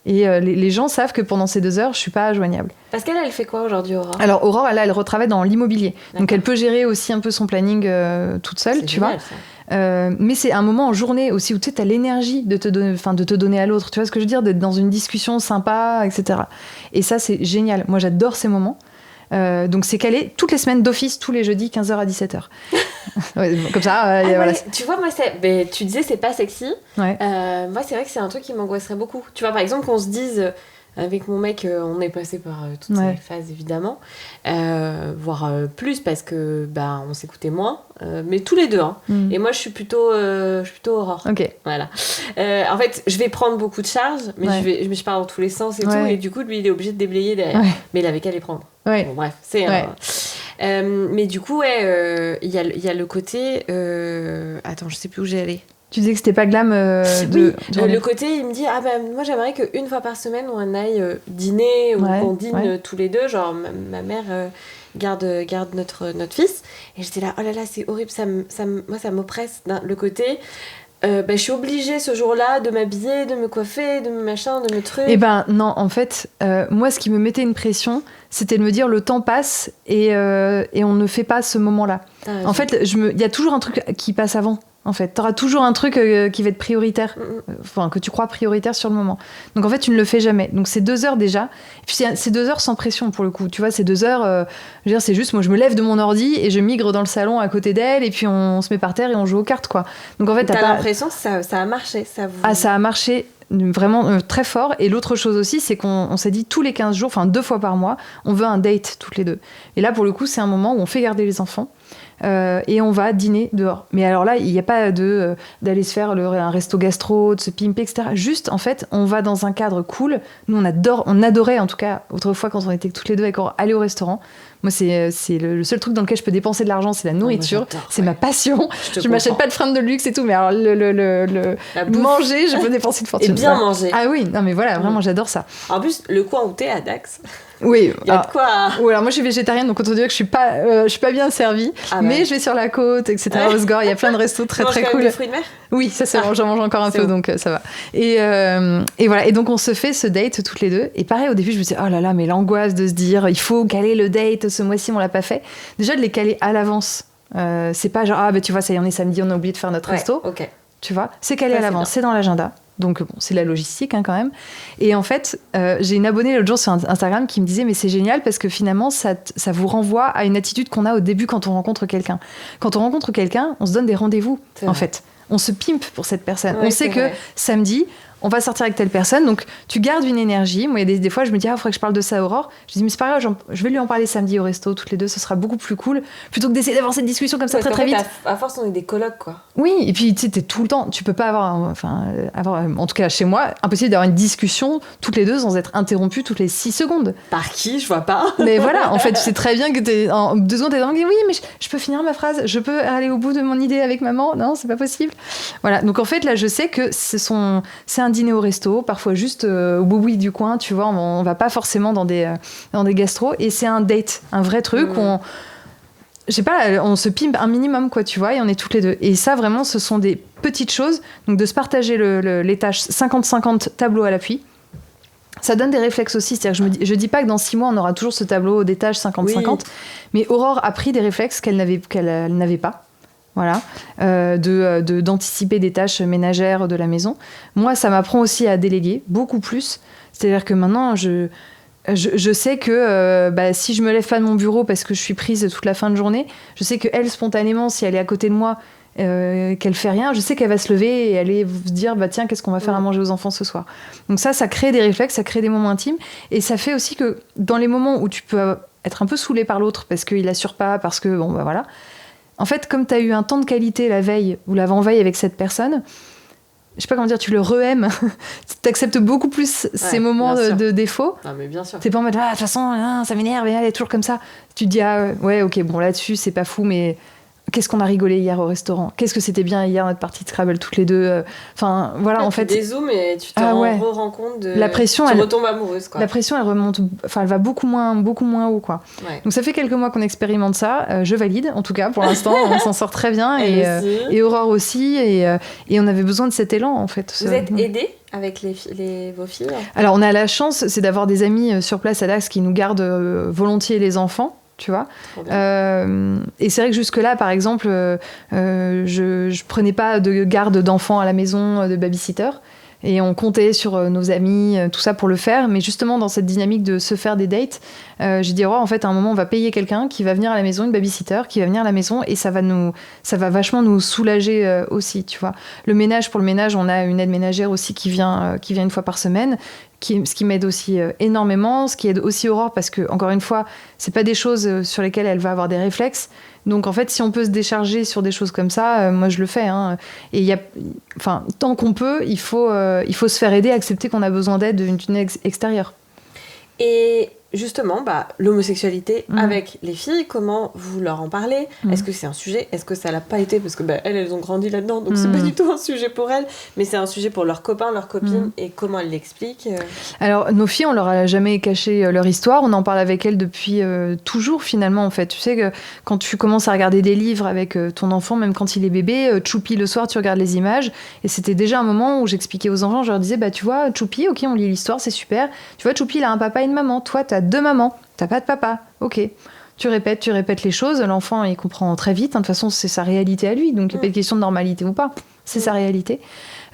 Et les gens savent que pendant ces 2 heures, je suis pas joignable. Parce qu'elle, elle fait quoi aujourd'hui, Aurore ? Alors, Aurore, elle retravaille dans l'immobilier. D'accord. Donc, elle peut gérer aussi un peu son planning toute seule, c'est tu génial, vois. Mais c'est un moment en journée aussi où tu sais, t'as l'énergie de te donner à l'autre. Tu vois ce que je veux dire ? D'être dans une discussion sympa, etc. Et ça, c'est génial. Moi, j'adore ces moments. Donc, c'est calé toutes les semaines d'office, tous les jeudis, 15h à 17h. Ouais, comme ça, voilà. Tu vois, moi, tu disais c'est pas sexy. Ouais. Moi, c'est vrai que c'est un truc qui m'angoisserait beaucoup. Tu vois, par exemple, qu'on se dise, avec mon mec, on est passé par toutes ces phases, évidemment, voire plus, parce que on s'écoutait moins, mais tous les deux. Hein. Et moi, je suis plutôt Aurore. Ok. Voilà. En fait, je vais prendre beaucoup de charges, mais je pars dans tous les sens et tout, et du coup, lui, il est obligé de déblayer derrière. Ouais. Mais il avait qu'à les prendre. Ouais. Bon, bref, c'est... mais du coup, il y a le côté... Attends, je sais plus où j'ai allé. Tu disais que c'était pas glam le côté, il me dit, moi j'aimerais qu'une fois par semaine, on aille dîner, ou qu'on dîne tous les deux, genre ma mère garde notre fils. Et j'étais là, oh là là, c'est horrible, moi ça m'oppresse, le côté... je suis obligée ce jour-là de m'habiller, de me coiffer, de me machin, de me truc. Eh ben non, en fait, moi ce qui me mettait une pression, c'était de me dire le temps passe et on ne fait pas ce moment-là. En fait, il y a toujours un truc qui passe avant. En fait, t'auras toujours un truc qui va être prioritaire, enfin que tu crois prioritaire sur le moment. Donc en fait, tu ne le fais jamais. Donc c'est 2 heures déjà. Et puis c'est 2 heures sans pression pour le coup. Tu vois, c'est 2 heures. Je veux dire, c'est juste moi, je me lève de mon ordi et je migre dans le salon à côté d'elle et puis on se met par terre et on joue aux cartes, quoi. Donc en fait, t'as l'impression que ça a marché, ça a marché. Vraiment très fort. Et l'autre chose aussi, c'est qu'on s'est dit tous les 15 jours, enfin 2 fois par mois, on veut un date toutes les deux. Et là, pour le coup, c'est un moment où on fait garder les enfants et on va dîner dehors. Mais alors là, il n'y a pas d'aller se faire un resto gastro, de se pimper, etc. Juste, en fait, on va dans un cadre cool. Nous, on adorait, en tout cas, autrefois, quand on était toutes les deux avec Aurore, aller au restaurant. Moi, c'est le seul truc dans lequel je peux dépenser de l'argent, c'est la nourriture. C'est ma passion. Je m'achète pas de fringues de luxe et tout, mais alors manger, je peux dépenser une fortune. Et bien manger. Ah oui, non mais voilà, vraiment, j'adore ça. En plus, le coin où t'es à Dax. Oui, il y a de quoi. Oui, alors moi je suis végétarienne, donc autant dire que je suis pas bien servie, mais je vais sur la côte, etc. Au Sgore, il y a plein de restos très très cool. Des fruits de mer. Oui, ça c'est bon, j'en mange encore un peu, donc ça va. Et voilà, et donc on se fait ce date toutes les deux. Et pareil, au début je me disais, oh là là, mais l'angoisse de se dire, il faut caler le date, ce mois-ci on l'a pas fait. Déjà de les caler à l'avance, c'est pas genre, tu vois, ça y est, on est samedi, on a oublié de faire notre resto. Ok. Tu vois, c'est calé à l'avance, c'est dans l'agenda. Donc bon, c'est la logistique quand même. Et en fait, j'ai une abonnée l'autre jour sur Instagram qui me disait mais c'est génial parce que finalement ça vous renvoie à une attitude qu'on a au début quand on rencontre quelqu'un. Quand on rencontre quelqu'un, on se donne des rendez-vous en fait. On se pimpe pour cette personne. On sait que samedi, on va sortir avec telle personne, donc tu gardes une énergie. Moi, il y a des fois, je me dis, il faudrait que je parle de ça à Aurore. Je dis, mais c'est pas grave, je vais lui en parler samedi au resto, toutes les deux, ce sera beaucoup plus cool, plutôt que d'essayer d'avoir cette discussion comme ça très vite. À force, on est des colocs, quoi. Oui, et puis tu sais, t'es tout le temps, tu peux pas avoir, en tout cas chez moi, impossible d'avoir une discussion toutes les deux sans être interrompue toutes les 6 secondes. Par qui? Je vois pas. Mais voilà, en fait, tu sais très bien que en 2 secondes, t'es dans le oui, mais je peux finir ma phrase, je peux aller au bout de mon idée avec maman, non, c'est pas possible. Voilà, donc en fait, là, je sais que c'est un dîner au resto, parfois juste au boui du coin, tu vois, on va pas forcément dans des gastros, et c'est un date, un vrai truc où je sais pas, on se pimpe un minimum, quoi, tu vois, et on est toutes les deux. Et ça, vraiment, ce sont des petites choses. Donc, de se partager les tâches 50-50 tableau à l'appui. Ça donne des réflexes aussi. C'est-à-dire que je dis pas que dans 6 mois, on aura toujours ce tableau des tâches 50-50. Mais Aurore a pris des réflexes qu'elle n'avait pas. Voilà. D'anticiper des tâches ménagères de la maison. Moi, ça m'apprend aussi à déléguer, beaucoup plus. C'est-à-dire que maintenant, je sais que si je me lève pas de mon bureau parce que je suis prise toute la fin de journée, je sais qu'elle, spontanément, si elle est à côté de moi, qu'elle fait rien, je sais qu'elle va se lever et aller se dire tiens, qu'est-ce qu'on va faire à manger aux enfants ce soir. Donc ça crée des réflexes, ça crée des moments intimes, et ça fait aussi que dans les moments où tu peux être un peu saoulé par l'autre parce qu'il assure pas, parce que voilà, en fait, comme tu as eu un temps de qualité la veille ou l'avant-veille avec cette personne, je sais pas comment dire, tu le re-aimes, t'acceptes beaucoup plus ces moments de défaut. Ah, mais bien sûr. T'es pas en mode de toute façon ça m'énerve, elle est toujours comme ça. Tu te dis ouais, ok, bon, là-dessus c'est pas fou, mais qu'est-ce qu'on a rigolé hier au restaurant, qu'est-ce que c'était bien hier notre partie de Scrabble toutes les deux. Enfin voilà, en fait. Tu dézoomes et tu te rends compte de. La pression, tu retombes amoureuse, quoi. La pression, elle remonte, enfin elle va beaucoup moins haut, quoi. Ouais. Donc ça fait quelques mois qu'on expérimente ça. Je valide, en tout cas pour l'instant, on s'en sort très bien, et Aurore aussi, et on avait besoin de cet élan, en fait. Vous êtes aidés avec vos filles? Alors on a la chance, c'est d'avoir des amis sur place à Dax qui nous gardent volontiers les enfants. Tu vois, et c'est vrai que jusque-là, par exemple, je prenais pas de garde d'enfants à la maison, de babysitter, et on comptait sur nos amis, tout ça pour le faire. Mais justement, dans cette dynamique de se faire des dates, j'ai dit en fait, à un moment, on va payer quelqu'un qui va venir à la maison, une babysitter qui va venir à la maison, et ça va vachement nous soulager aussi, tu vois. Le ménage, pour le ménage, on a une aide ménagère aussi qui vient une fois par semaine. Ce qui m'aide aussi énormément, ce qui aide aussi Aurore, parce que, encore une fois, c'est pas des choses sur lesquelles elle va avoir des réflexes. Donc, en fait, si on peut se décharger sur des choses comme ça, moi, je le fais. Hein. Et tant qu'on peut, il faut se faire aider, accepter qu'on a besoin d'aide d'une aide extérieure. Et justement, l'homosexualité avec les filles, comment vous leur en parlez? Est-ce que c'est un sujet? Est-ce que ça l'a pas été? Parce que elles ont grandi là-dedans, donc c'est pas du tout un sujet pour elles, mais c'est un sujet pour leurs copains, leurs copines, et comment elles l'expliquent. Alors, nos filles, on leur a jamais caché leur histoire, on en parle avec elles depuis toujours, finalement, en fait. Tu sais que quand tu commences à regarder des livres avec ton enfant, même quand il est bébé, Choupi, le soir, tu regardes les images, et c'était déjà un moment où j'expliquais aux enfants, je leur disais, tu vois, Choupi, ok, on lit l'histoire, c'est super. Tu vois, Choupi, il a un papa et une maman. Toi, t'as 2 mamans, t'as pas de papa. Ok. Tu répètes les choses, l'enfant, il comprend très vite. De toute façon, c'est sa réalité à lui, donc il n'y a pas de question de normalité ou pas. C'est sa réalité.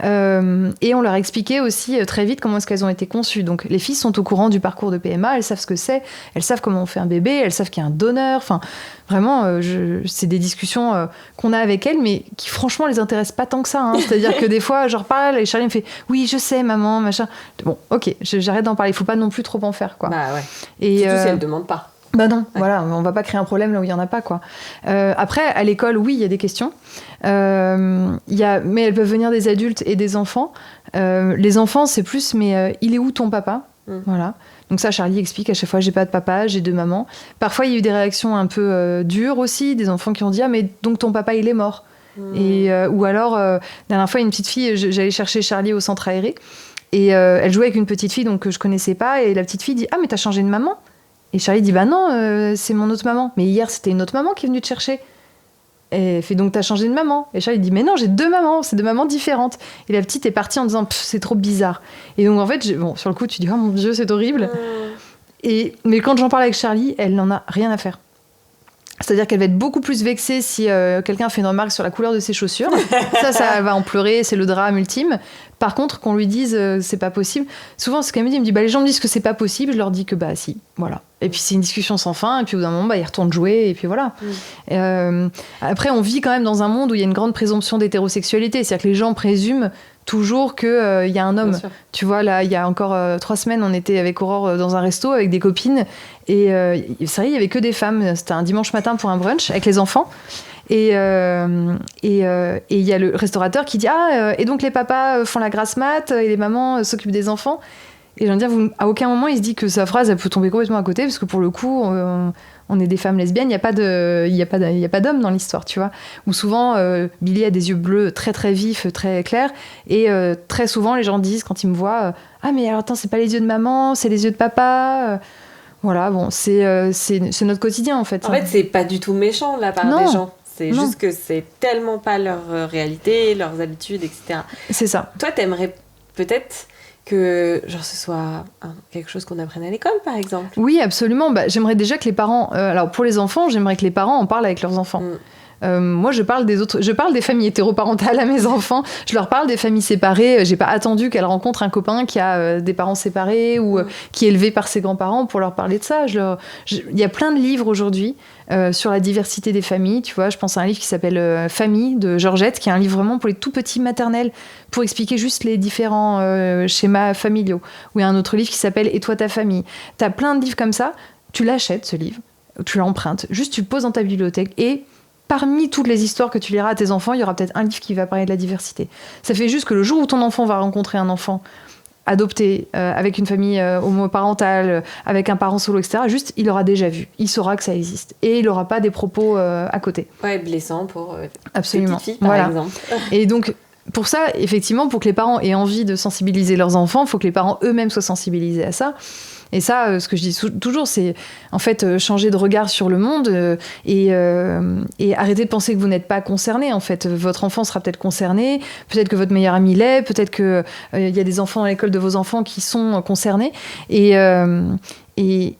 Et on leur expliquait aussi très vite comment est-ce qu'elles ont été conçues. Donc les filles sont au courant du parcours de PMA, elles savent ce que c'est, elles savent comment on fait un bébé, elles savent qu'il y a un donneur. Enfin, vraiment, c'est des discussions qu'on a avec elles, mais qui franchement les intéressent pas tant que ça. Hein. C'est-à-dire que des fois, je reparle et Charlie me fait « Oui, je sais, maman, machin. » Bon, ok, j'arrête d'en parler. Il faut pas non plus trop en faire, quoi. Bah ouais. Et surtout si elles ne demandent pas. Non, voilà, on va pas créer un problème là où il y en a pas, quoi. Après, à l'école, oui, il y a des questions. Mais elles peuvent venir des adultes et des enfants. Les enfants, c'est plus, mais il est où ton papa? Voilà. Donc ça, Charlie explique à chaque fois, j'ai pas de papa, j'ai 2 mamans. Parfois, il y a eu des réactions un peu dures aussi, des enfants qui ont dit, mais donc ton papa, il est mort. Et, ou alors, la dernière fois, une petite fille, j'allais chercher Charlie au centre aéré, et elle jouait avec une petite fille donc, que je connaissais pas, et la petite fille dit, mais t'as changé de maman? Et Charlie dit, non, c'est mon autre maman. Mais hier, c'était une autre maman qui est venue te chercher. Et elle fait, donc t'as changé de maman? Et Charlie dit, mais non, j'ai 2 mamans, c'est 2 mamans différentes. Et la petite est partie en disant, c'est trop bizarre. Et donc en fait, sur le coup, tu dis, oh mon Dieu, c'est horrible. Mais quand j'en parle avec Charlie, elle n'en a rien à faire. C'est-à-dire qu'elle va être beaucoup plus vexée si quelqu'un fait une remarque sur la couleur de ses chaussures. Ça, elle va en pleurer, c'est le drame ultime. Par contre, qu'on lui dise c'est pas possible, souvent ce qu'elle me dit, les gens me disent que c'est pas possible, je leur dis que si, voilà. Et puis c'est une discussion sans fin, et puis au bout d'un moment, ils retournent jouer, et puis voilà. Après, on vit quand même dans un monde où il y a une grande présomption d'hétérosexualité, c'est-à-dire que les gens présument toujours qu'il y a un homme. Tu vois, là, il y a encore 3 semaines, on était avec Aurore dans un resto avec des copines, et c'est vrai, il y avait que des femmes. C'était un dimanche matin pour un brunch avec les enfants. Et il y a le restaurateur qui dit et donc les papas font la grasse mat et les mamans s'occupent des enfants. Et j'ai envie de dire, à aucun moment il se dit que sa phrase elle peut tomber complètement à côté, parce que pour le coup on est des femmes lesbiennes, il y a pas d'homme dans l'histoire, tu vois. Ou souvent Billy a des yeux bleus très très vifs, très clairs, et très souvent les gens disent quand ils me voient mais alors attends, c'est pas les yeux de maman, c'est les yeux de papa. Voilà, bon, c'est notre quotidien en fait. En fait, c'est pas du tout méchant de la part des gens. C'est Non. juste que c'est tellement pas leur réalité, leurs habitudes, etc. C'est ça. Toi, t'aimerais peut-être que genre ce soit quelque chose qu'on apprenne à l'école, par exemple. Oui, absolument. Bah, j'aimerais déjà que les parents... alors, pour les enfants, j'aimerais que les parents en parlent avec leurs enfants. Moi, je parle des familles hétéroparentales à mes enfants. Je leur parle des familles séparées. J'ai pas attendu qu'elles rencontrent un copain qui a des parents séparés ou qui est élevé par ses grands-parents pour leur parler de ça. Il y a plein de livres aujourd'hui sur la diversité des familles. Tu vois, je pense à un livre qui s'appelle Famille de Georgette, qui est un livre vraiment pour les tout petits maternels, pour expliquer juste les différents schémas familiaux. Ou il y a un autre livre qui s'appelle Et toi ta famille. T'as plein de livres comme ça. Tu l'achètes ce livre, tu l'empruntes. Juste, tu le poses dans ta bibliothèque et parmi toutes les histoires que tu liras à tes enfants, il y aura peut-être un livre qui va parler de la diversité. Ça fait juste que le jour où ton enfant va rencontrer un enfant adopté, avec une famille homoparentale, avec un parent solo, etc., juste, il l'aura déjà vu. Il saura que ça existe. Et il n'aura pas des propos à côté. Ouais, blessant pour absolument. Petites filles, par exemple. Et donc, pour ça, effectivement, pour que les parents aient envie de sensibiliser leurs enfants, il faut que les parents eux-mêmes soient sensibilisés à ça. Et ça, ce que je dis toujours, c'est en fait changer de regard sur le monde et arrêter de penser que vous n'êtes pas concerné. En fait, votre enfant sera peut-être concerné, peut-être que votre meilleur ami l'est, peut-être qu'il y a des enfants dans l'école de vos enfants qui sont concernés. Et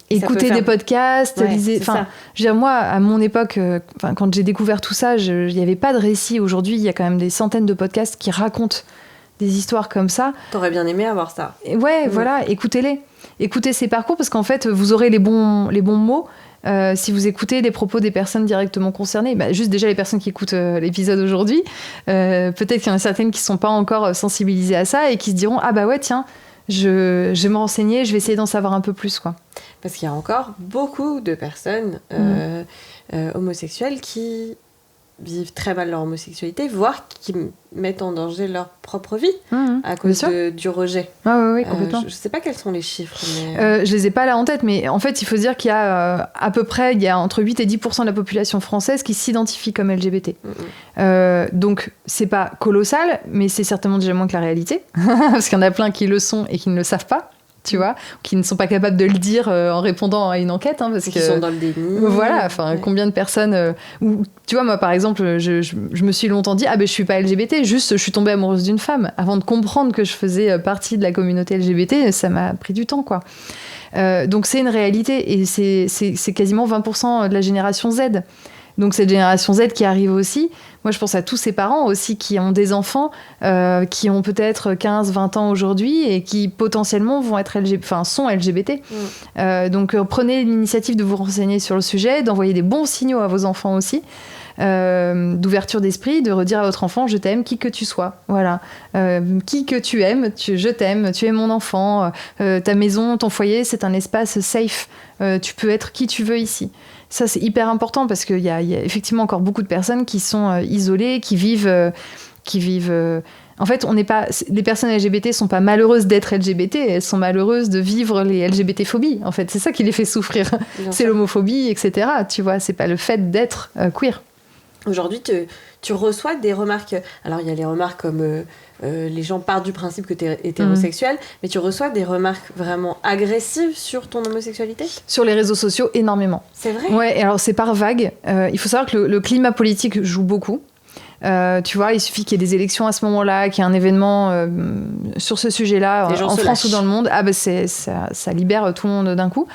écouter des podcasts, lisez. Enfin, je veux dire, moi, à mon époque, quand j'ai découvert tout ça, il n'y avait pas de récit. Aujourd'hui, il y a quand même des centaines de podcasts qui racontent des histoires comme ça. T'aurais bien aimé avoir ça. Et voilà, écoutez-les. Écoutez ces parcours parce qu'en fait, vous aurez les bons mots si vous écoutez des propos des personnes directement concernées. Bah, juste déjà les personnes qui écoutent l'épisode aujourd'hui, peut-être qu'il y en a certaines qui ne sont pas encore sensibilisées à ça et qui se diront « Ah bah ouais, tiens, je vais me renseigner, je vais essayer d'en savoir un peu plus. » quoi. Parce qu'il y a encore beaucoup de personnes homosexuelles qui vivent très mal leur homosexualité, voire qui mettent en danger leur propre vie à cause du rejet. Ah oui, complètement. Je ne sais pas quels sont les chiffres. Mais... je les ai pas là en tête, mais en fait, il faut se dire qu'il y a à peu près entre 8 et 10% de la population française qui s'identifie comme LGBT. Donc, c'est pas colossal, mais c'est certainement déjà moins que la réalité, parce qu'il y en a plein qui le sont et qui ne le savent pas. Tu vois, qui ne sont pas capables de le dire en répondant à une enquête, parce que sont dans le déni. Voilà, enfin, combien de personnes tu vois, moi par exemple, je me suis longtemps dit je suis pas LGBT, juste je suis tombée amoureuse d'une femme. Avant de comprendre que je faisais partie de la communauté LGBT, ça m'a pris du temps, quoi. Donc c'est une réalité et c'est quasiment 20% de la génération Z. Donc cette génération Z qui arrive aussi, moi je pense à tous ces parents aussi qui ont des enfants qui ont peut-être 15-20 ans aujourd'hui et qui potentiellement vont être sont LGBT. Donc prenez l'initiative de vous renseigner sur le sujet, d'envoyer des bons signaux à vos enfants aussi, d'ouverture d'esprit, de redire à votre enfant « je t'aime, qui que tu sois ». Voilà. Qui que tu aimes, je t'aime, tu es mon enfant, ta maison, ton foyer, c'est un espace safe. Tu peux être qui tu veux ici. Ça, c'est hyper important parce qu'il y a effectivement encore beaucoup de personnes qui sont isolées, qui vivent. En fait, les personnes LGBT sont pas malheureuses d'être LGBT, elles sont malheureuses de vivre les LGBT-phobies. En fait, c'est ça qui les fait souffrir. C'est l'homophobie, etc. Tu vois, c'est pas le fait d'être queer. Aujourd'hui, tu reçois des remarques. Alors, il y a les remarques comme les gens partent du principe que tu es hétérosexuel, mais tu reçois des remarques vraiment agressives sur ton homosexualité ? Sur les réseaux sociaux, énormément. C'est vrai ? Ouais, et alors c'est par vague. Il faut savoir que le climat politique joue beaucoup. Tu vois, il suffit qu'il y ait des élections à ce moment-là, qu'il y ait un événement sur ce sujet-là, en France ou dans le monde. Ça libère tout le monde d'un coup.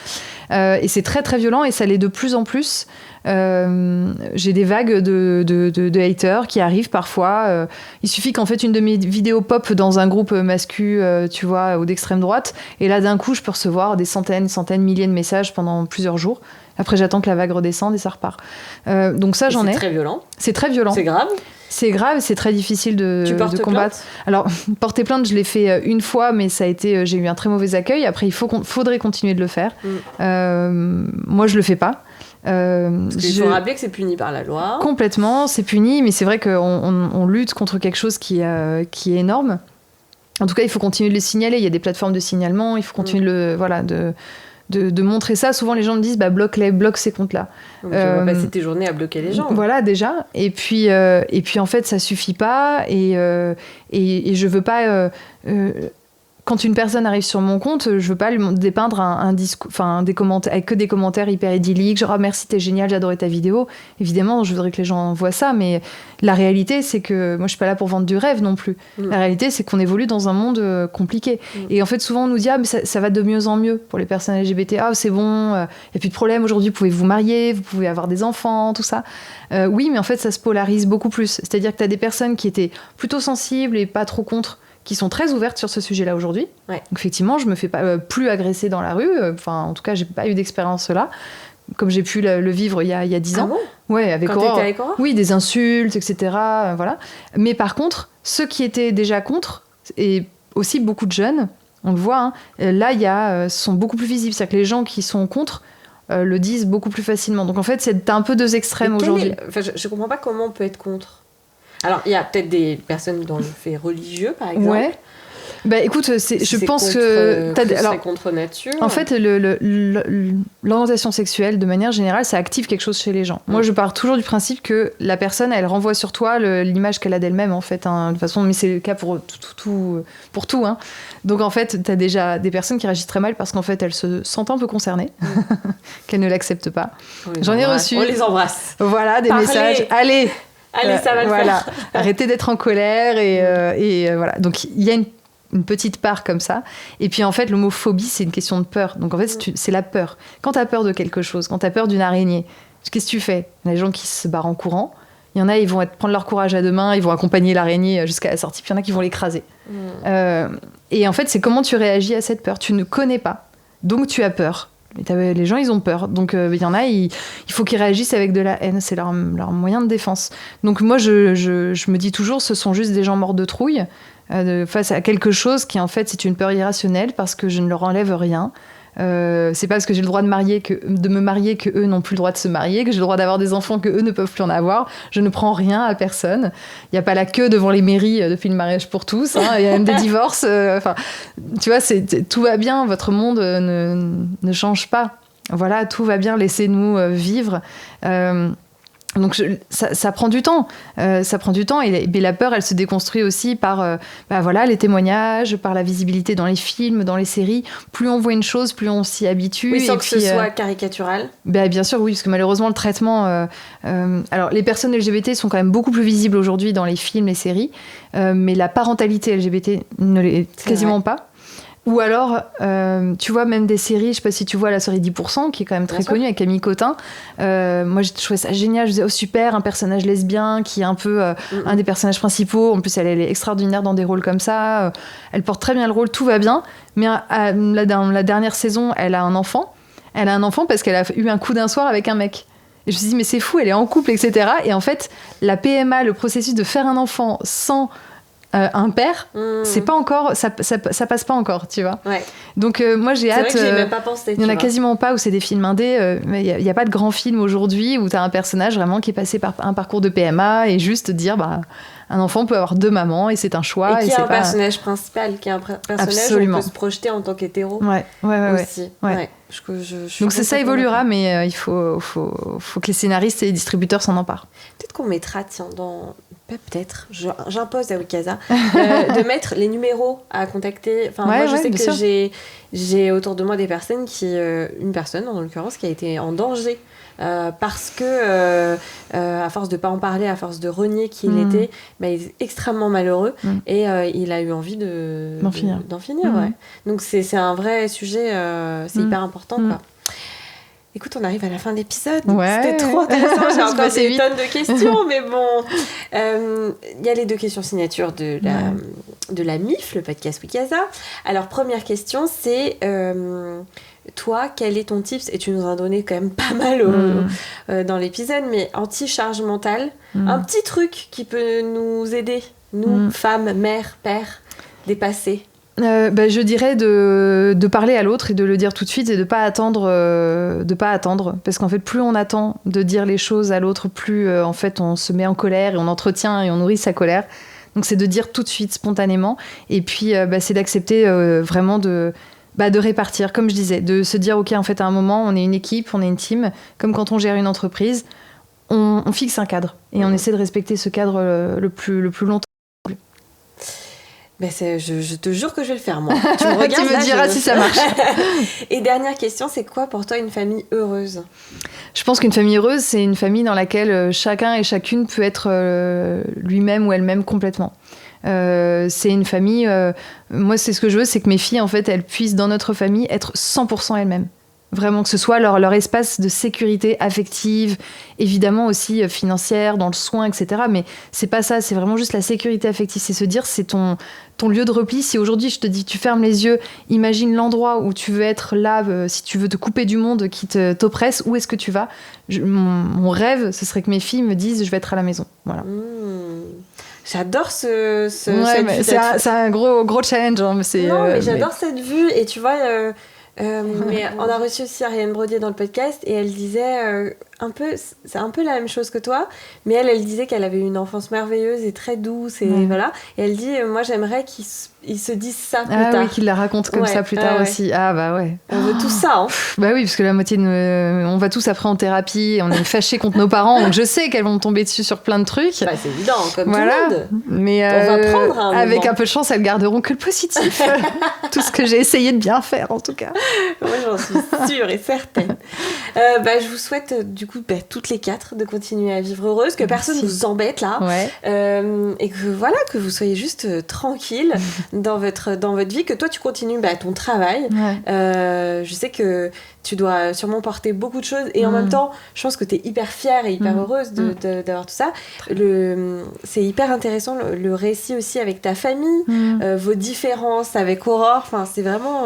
Et c'est très très violent et ça l'est de plus en plus. J'ai des vagues de haters qui arrivent parfois. Il suffit qu'en fait une de mes vidéos pop dans un groupe mascu, tu vois, ou d'extrême droite, et là d'un coup je peux recevoir des centaines, milliers de messages pendant plusieurs jours. Après j'attends que la vague redescende et ça repart. Donc ça j'en ai. C'est très violent. C'est très violent. C'est grave. C'est grave, c'est très difficile de combattre. Alors, porter plainte, je l'ai fait une fois, mais j'ai eu un très mauvais accueil. Après, faudrait continuer de le faire. Moi, je le fais pas. Parce qu'il faut rappeler que c'est puni par la loi. Complètement, c'est puni, mais c'est vrai qu'on lutte contre quelque chose qui est énorme. En tout cas, il faut continuer de le signaler. Il y a des plateformes de signalement, il faut continuer de montrer ça. Souvent, les gens me disent bloque ces comptes-là. Donc, tu vas passer tes journées à bloquer les gens. Voilà, déjà. Et puis en fait, ça suffit pas. Et je veux pas quand une personne arrive sur mon compte, je veux pas lui dépeindre un discours, enfin des commentaires, avec que des commentaires hyper idylliques, genre merci, t'es génial, j'ai adoré ta vidéo. Évidemment, je voudrais que les gens voient ça, mais la réalité, c'est que moi, je suis pas là pour vendre du rêve non plus. La réalité, c'est qu'on évolue dans un monde compliqué. Et en fait, souvent, on nous dit mais ça va de mieux en mieux pour les personnes LGBT. C'est bon, y a plus de problème. Aujourd'hui, vous pouvez vous marier, vous pouvez avoir des enfants, tout ça. Oui, mais en fait, ça se polarise beaucoup plus. C'est-à-dire que t'as des personnes qui étaient plutôt sensibles et pas trop contre, qui sont très ouvertes sur ce sujet-là aujourd'hui. Ouais. Donc, effectivement, je me fais pas plus agresser dans la rue. Enfin, en tout cas, j'ai pas eu d'expérience là, comme j'ai pu le vivre il y a 10 ans. Bon Ouais, avec Quand Aurore. t'étais avec Aurore ? Oui, des insultes, etc. Voilà. Mais par contre, ceux qui étaient déjà contre, et aussi beaucoup de jeunes, on le voit, là, sont beaucoup plus visibles. C'est-à-dire que les gens qui sont contre le disent beaucoup plus facilement. Donc en fait, c'est un peu deux extrêmes aujourd'hui. Je comprends pas comment on peut être contre. Alors, il y a peut-être des personnes dans le fait religieux, par exemple. Ouais. Bah écoute, je pense contre, que... c'est contre nature. En fait, l'orientation sexuelle, de manière générale, ça active quelque chose chez les gens. Moi, je pars toujours du principe que la personne, elle renvoie sur toi l'image qu'elle a d'elle-même, en fait. De toute façon, mais c'est le cas pour tout. Hein. Donc, en fait, t'as déjà des personnes qui réagissent très mal parce qu'en fait, elles se sentent un peu concernées, qu'elles ne l'acceptent pas. J'en ai reçu. On les embrasse. Voilà, des Parlez. messages. Allez, ça va le faire. Arrêtez d'être en colère et voilà. Donc il y a une petite part comme ça. Et puis en fait, l'homophobie, c'est une question de peur. Donc en fait, c'est la peur. Quand tu as peur de quelque chose, quand tu as peur d'une araignée, qu'est-ce que tu fais ? Il y a des gens qui se barrent en courant. Il y en a, ils vont prendre leur courage à deux mains, ils vont accompagner l'araignée jusqu'à la sortie. Puis il y en a qui vont l'écraser. Et en fait, c'est comment tu réagis à cette peur. Tu ne connais pas. Donc tu as peur. Les gens, ils ont peur. Donc, il y en a, il faut qu'ils réagissent avec de la haine. C'est leur moyen de défense. Donc, moi, je me dis toujours, ce sont juste des gens morts de trouille face à quelque chose qui, en fait, c'est une peur irrationnelle parce que je ne leur enlève rien. C'est pas parce que j'ai le droit de me marier que eux n'ont plus le droit de se marier, que j'ai le droit d'avoir des enfants que eux ne peuvent plus en avoir. Je ne prends rien à personne. Il n'y a pas la queue devant les mairies depuis le mariage pour tous. Il y a même des divorces. Tu vois, tout va bien. Votre monde ne change pas. Voilà, tout va bien. Laissez-nous vivre. Donc ça prend du temps, et la peur, elle se déconstruit aussi par les témoignages, par la visibilité dans les films, dans les séries. Plus on voit une chose, plus on s'y habitue. Oui, sans que ce soit caricatural. Bien sûr, oui, parce que malheureusement le traitement. Alors les personnes LGBT sont quand même beaucoup plus visibles aujourd'hui dans les films, les séries, mais la parentalité LGBT ne l'est quasiment pas. Ou alors, tu vois, même des séries, je sais pas si tu vois la série 10%, qui est quand même très connue, avec Camille Cotin. Moi, j'ai trouvé ça génial. Je disais, super, un personnage lesbien qui est un peu un des personnages principaux. En plus, elle est extraordinaire dans des rôles comme ça. Elle porte très bien le rôle, tout va bien. Mais la dernière saison, elle a un enfant. Elle a un enfant parce qu'elle a eu un coup d'un soir avec un mec. Et je me suis dit, mais c'est fou, elle est en couple, etc. Et en fait, la PMA, le processus de faire un enfant sans... un père, c'est pas encore, ça passe pas encore, tu vois. Ouais. Donc moi j'ai hâte. C'est vrai que j'y ai même pas pensé. Il y en a quasiment pas où c'est des films indés. Mais il y a pas de grand film aujourd'hui où t'as un personnage vraiment qui est passé par un parcours de PMA et juste dire un enfant peut avoir deux mamans et c'est un choix. Et qui est un personnage principal, qui est un personnage Absolument. où on peut se projeter en tant qu'hétéro. Ouais. Aussi. Ouais. Donc ça évoluera, mais il faut que les scénaristes et les distributeurs s'en emparent. Peut-être qu'on mettra, peut-être, j'impose à Wikaza, de mettre les numéros à contacter. Enfin, moi, je sais que j'ai autour de moi des personnes une personne, en l'occurrence, qui a été en danger parce que, à force de pas en parler, à force de renier qui il était, il est extrêmement malheureux et il a eu envie d'en finir. Ouais. Donc, c'est un vrai sujet, c'est hyper important, quoi. Écoute, on arrive à la fin de l'épisode. Ouais. C'était trop intéressant. J'ai encore des tonnes de questions, mais bon. Il y a les 2 questions signatures de la MIF, le podcast Wikaza. Alors, première question, c'est toi, quel est ton tips ? Et tu nous en as donné quand même pas mal dans l'épisode, mais anti-charge mentale. Un petit truc qui peut nous aider, nous, femmes, mères, pères, dépasser. Je dirais de parler à l'autre et de le dire tout de suite et de pas attendre parce qu'en fait plus on attend de dire les choses à l'autre, plus en fait on se met en colère et on entretient et on nourrit sa colère. Donc c'est de dire tout de suite spontanément et puis c'est d'accepter vraiment de répartir, comme je disais, de se dire ok, en fait à un moment on est une équipe, on est une team, comme quand on gère une entreprise, on fixe un cadre et on essaie de respecter ce cadre le plus longtemps. Je te jure que je vais le faire, moi. Tu me regardes, tu me diras si ça marche. Et dernière question, c'est quoi pour toi une famille heureuse ? Je pense qu'une famille heureuse, c'est une famille dans laquelle chacun et chacune peut être lui-même ou elle-même complètement. C'est une famille... moi, c'est ce que je veux, c'est que mes filles, en fait, elles puissent, dans notre famille, être 100% elles-mêmes. Vraiment, que ce soit leur espace de sécurité affective, évidemment aussi financière, dans le soin, etc. Mais c'est pas ça, c'est vraiment juste la sécurité affective. C'est se dire, c'est ton lieu de repli. Si aujourd'hui, je te dis, tu fermes les yeux, imagine l'endroit où tu veux être là, si tu veux te couper du monde qui t'oppresse, où est-ce que tu vas ? Mon rêve, ce serait que mes filles me disent, je vais être à la maison. Voilà. J'adore c'est un gros challenge. Hein, mais j'adore cette vue. Et tu vois... mais on a reçu aussi Ariane Brodier dans le podcast et elle disait c'est un peu la même chose que toi, mais elle disait qu'elle avait une enfance merveilleuse et très douce et voilà. Et elle dit moi j'aimerais qu'ils se disent ça plus tard. Oui, qu'ils la racontent comme ça plus tard aussi. Ah bah ouais. On veut tout ça. Hein. Bah oui, parce que la moitié on va tous après en thérapie, on est fâchés contre nos parents, donc je sais qu'elles vont tomber dessus sur plein de trucs. Bah c'est évident, comme tout le monde. Mais on va prendre avec un peu de chance, elles garderont que le positif. Tout ce que j'ai essayé de bien faire en tout cas. Moi j'en suis sûre et certaine. Je vous souhaite du coup toutes les 4 de continuer à vivre heureuse, que personne vous embête là, et que vous soyez juste tranquille dans votre vie, que toi tu continues ton travail. Je sais que tu dois sûrement porter beaucoup de choses et en même temps je pense que tu es hyper fière et hyper heureuse d'avoir tout ça. C'est hyper intéressant le récit aussi avec ta famille, vos différences avec Aurore, enfin c'est vraiment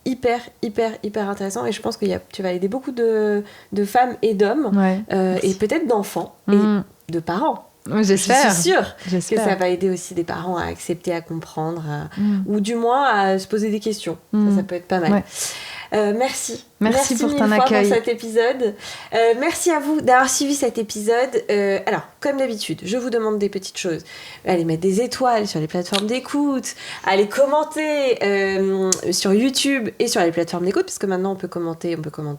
hyper intéressant et je pense que tu vas aider beaucoup de femmes et d'hommes et peut-être d'enfants et de parents. J'espère. Je suis sûre que ça va aider aussi des parents à accepter, à comprendre ou du moins à se poser des questions. Ça peut être pas mal. Merci pour ton accueil pour cet épisode. Merci à vous d'avoir suivi cet épisode. Alors, comme d'habitude, je vous demande des petites choses. Allez mettre des étoiles sur les plateformes d'écoute, allez commenter sur YouTube et sur les plateformes d'écoute, parce que maintenant on peut commenter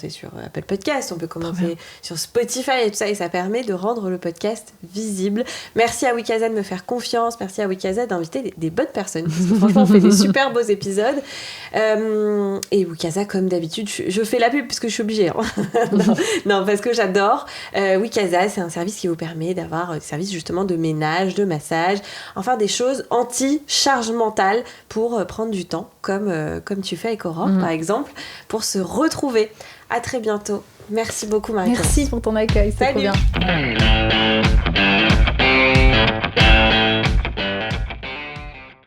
sur Apple Podcast, on peut commenter sur Spotify et tout ça, et ça permet de rendre le podcast visible. Merci à Wikaza de me faire confiance, merci à Wikaza d'inviter des bonnes personnes, parce que franchement on fait des super beaux épisodes. Et Wikaza, comme d'habitude, je fais la pub parce que je suis obligée. non, parce que j'adore. Wikaza, c'est un service qui vous permet d'avoir des services justement de ménage, de massage, enfin des choses anti-charge mentale pour prendre du temps, comme tu fais avec Aurore, par exemple, pour se retrouver. À très bientôt. Merci beaucoup, Marie-Claire. Merci pour ton accueil, c'est trop bien.